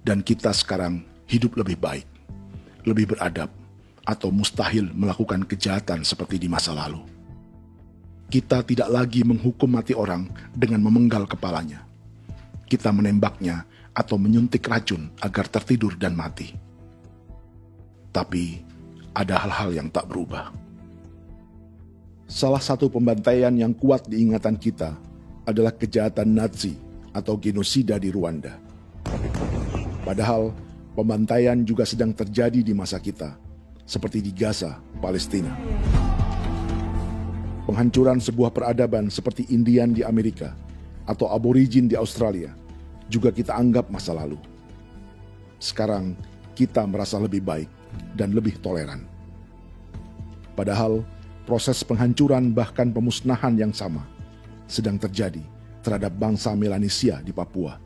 Dan kita sekarang hidup lebih baik, lebih beradab, atau mustahil melakukan kejahatan seperti di masa lalu. Kita tidak lagi menghukum mati orang dengan memenggal kepalanya. Kita menembaknya atau menyuntik racun agar tertidur dan mati. Tapi ada hal-hal yang tak berubah. Salah satu pembantaian yang kuat di ingatan kita adalah kejahatan Nazi atau genosida di Rwanda. Padahal pembantaian juga sedang terjadi di masa kita, seperti di Gaza, Palestina. Penghancuran sebuah peradaban seperti Indian di Amerika atau aborigin di Australia juga kita anggap masa lalu. Sekarang kita merasa lebih baik dan lebih toleran. Padahal proses penghancuran bahkan pemusnahan yang sama sedang terjadi terhadap bangsa Melanesia di Papua.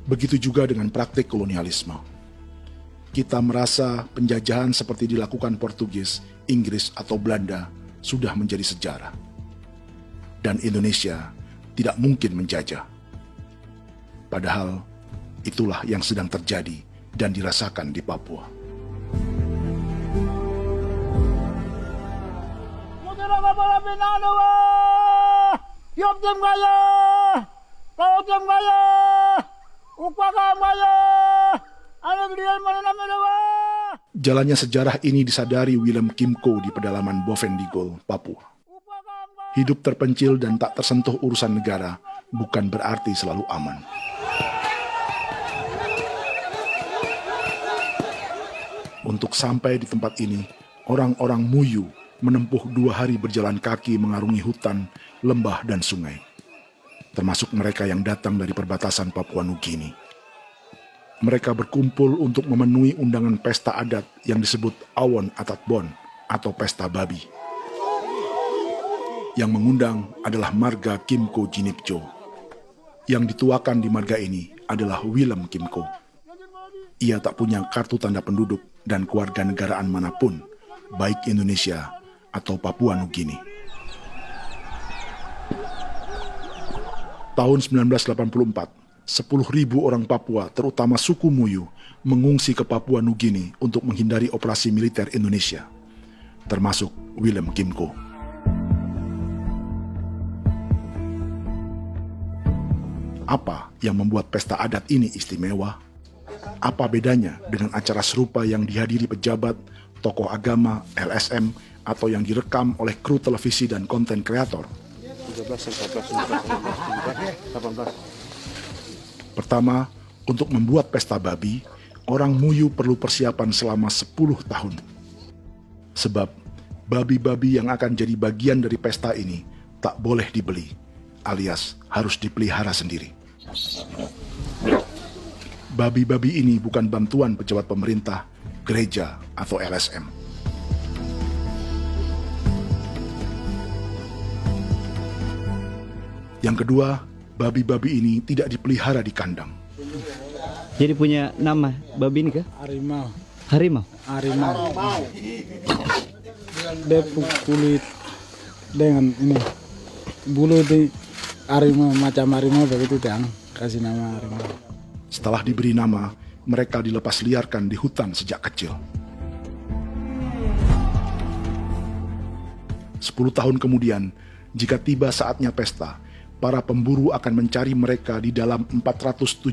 Begitu juga dengan praktik kolonialisme. Kita merasa penjajahan seperti dilakukan Portugis, Inggris, atau Belanda sudah menjadi sejarah. Dan Indonesia tidak mungkin menjajah. Padahal itulah yang sedang terjadi dan dirasakan di Papua. Jalannya sejarah ini disadari Willem Kimco di pedalaman Bovendigol, Papua. Hidup terpencil dan tak tersentuh urusan negara bukan berarti selalu aman. Untuk sampai di tempat ini, orang-orang Muyu menempuh 2 hari berjalan kaki mengarungi hutan, lembah, dan sungai. Termasuk mereka yang datang dari perbatasan Papua Nugini. Mereka berkumpul untuk memenuhi undangan pesta adat yang disebut Awon Atatbon atau Pesta Babi. Yang mengundang adalah marga Kimco Jinipjo. Yang dituakan di marga ini adalah Willem Kimco. Ia tak punya kartu tanda penduduk dan keluarga negaraan manapun, baik Indonesia atau Papua Nugini. Tahun 1984, 10.000 orang Papua, terutama suku Muyu, mengungsi ke Papua Nugini untuk menghindari operasi militer Indonesia, termasuk Willem Kimco. Apa yang membuat pesta adat ini istimewa? Apa bedanya dengan acara serupa yang dihadiri pejabat, tokoh agama, LSM, atau yang direkam oleh kru televisi dan konten kreator? 18. Pertama, untuk membuat pesta babi, orang Muyu perlu persiapan selama 10 tahun. Sebab, babi-babi yang akan jadi bagian dari pesta ini tak boleh dibeli, alias harus dipelihara sendiri. Babi-babi ini bukan bantuan pejabat pemerintah, gereja, atau LSM. Yang kedua, babi-babi ini tidak dipelihara di kandang. Jadi punya nama babi ini kah? Harimau. Harimau? Harimau. Dia kulit dengan ini bulu di harimau, macam harimau begitu kan, kasih nama harimau. Setelah diberi nama, mereka dilepas liarkan di hutan sejak kecil. 10 tahun kemudian, jika tiba saatnya pesta, para pemburu akan mencari mereka di dalam 479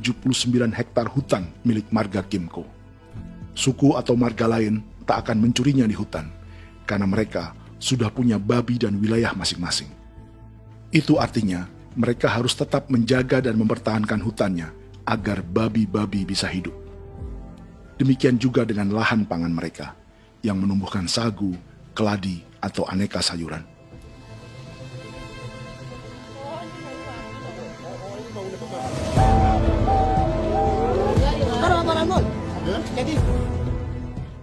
hektar hutan milik marga Kimco. Suku atau marga lain tak akan mencurinya di hutan, karena mereka sudah punya babi dan wilayah masing-masing. Itu artinya mereka harus tetap menjaga dan mempertahankan hutannya agar babi-babi bisa hidup. Demikian juga dengan lahan pangan mereka, yang menumbuhkan sagu, keladi, atau aneka sayuran.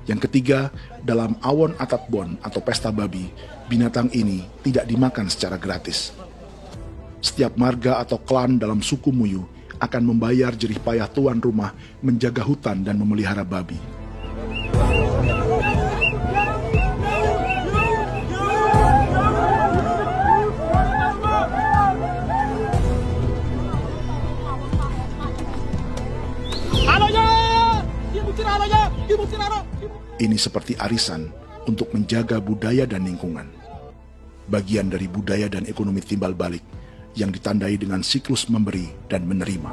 Yang ketiga, dalam Awon Atatbon atau pesta babi, binatang ini tidak dimakan secara gratis. Setiap marga atau klan dalam suku Muyu akan membayar jerih payah tuan rumah menjaga hutan dan memelihara babi. Ini seperti arisan untuk menjaga budaya dan lingkungan. Bagian dari budaya dan ekonomi timbal balik yang ditandai dengan siklus memberi dan menerima.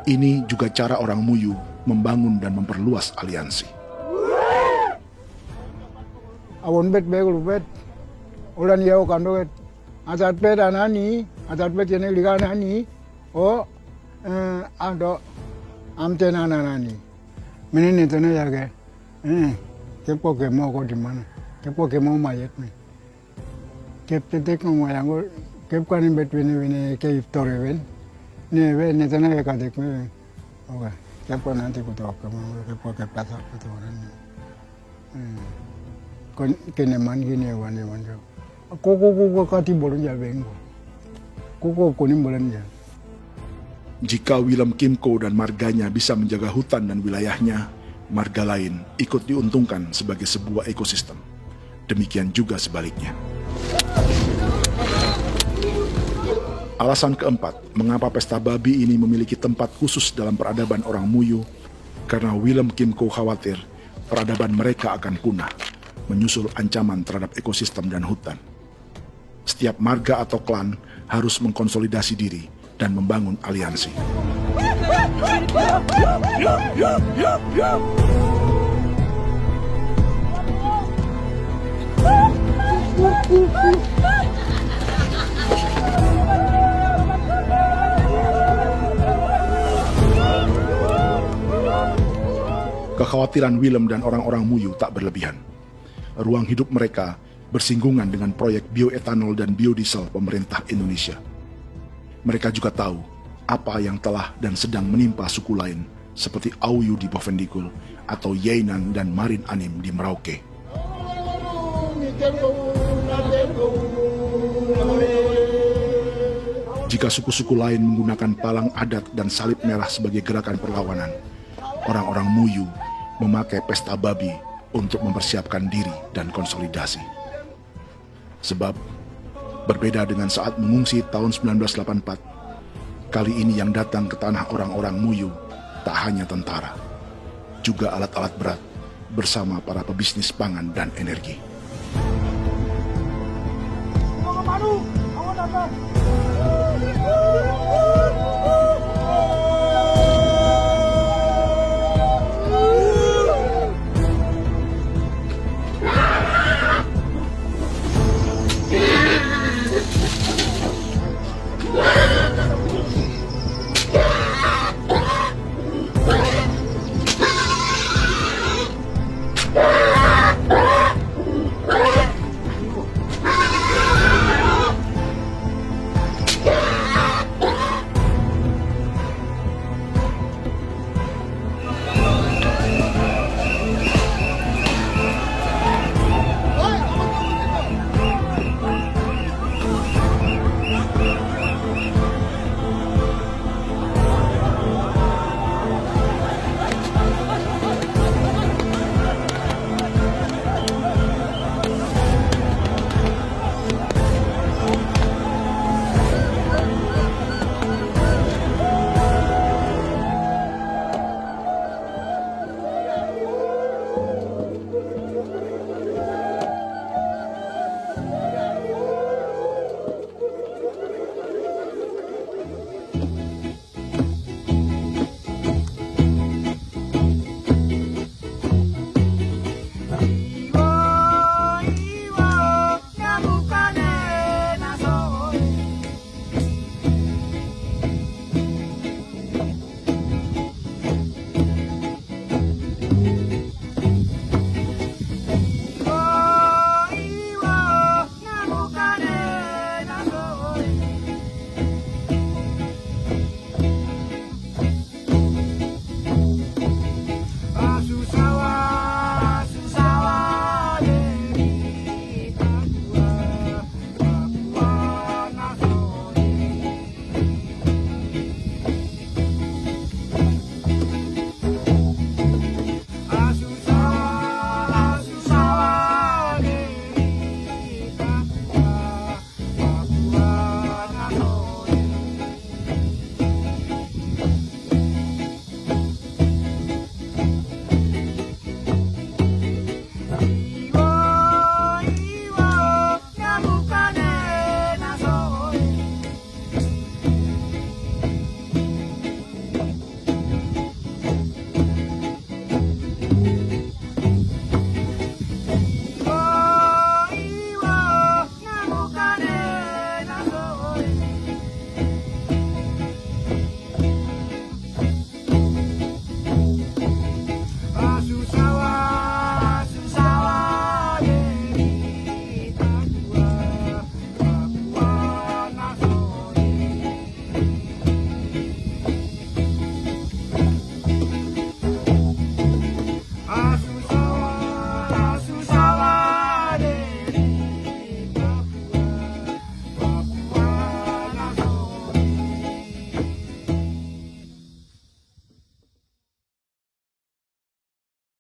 Ini juga cara orang Muyu membangun dan memperluas aliansi. Awon bet begul bet, ulan yau kando bet, atat bet anani, atat bet yang ligana ani, oh ado amten anani, menini tu ni jaga, kepo kemo ko di mana, kepo kemo mayat ni, kep tetek mo mayango, kep kani bet bini ke iftore ben, ni ben ni tu ni kadek me, oke, kepo nanti kutu kemo, kepo kepasar kutu orang ni. Kene man gini wane wanjo. Koko kati bolon ya bengo. Koko kuning bolon ya. Jika Willem Kimco dan marganya bisa menjaga hutan dan wilayahnya, marga lain ikut diuntungkan sebagai sebuah ekosistem. Demikian juga sebaliknya. Alasan keempat, mengapa pesta babi ini memiliki tempat khusus dalam peradaban orang Muyu, karena Willem Kimco khawatir peradaban mereka akan punah, menyusul ancaman terhadap ekosistem dan hutan. Setiap marga atau klan harus mengkonsolidasi diri dan membangun aliansi. Kekhawatiran Willem dan orang-orang Muyu tak berlebihan. Ruang hidup mereka bersinggungan dengan proyek bioetanol dan biodiesel pemerintah Indonesia. Mereka juga tahu apa yang telah dan sedang menimpa suku lain seperti Auyu di Bovendigul atau Yainan dan Marin Anim di Merauke. Jika suku-suku lain menggunakan palang adat dan salib merah sebagai gerakan perlawanan, orang-orang Muyu memakai pesta babi untuk mempersiapkan diri dan konsolidasi. Sebab, berbeda dengan saat mengungsi tahun 1984, kali ini yang datang ke tanah orang-orang Muyu tak hanya tentara, juga alat-alat berat bersama para pebisnis pangan dan energi. Awan datang.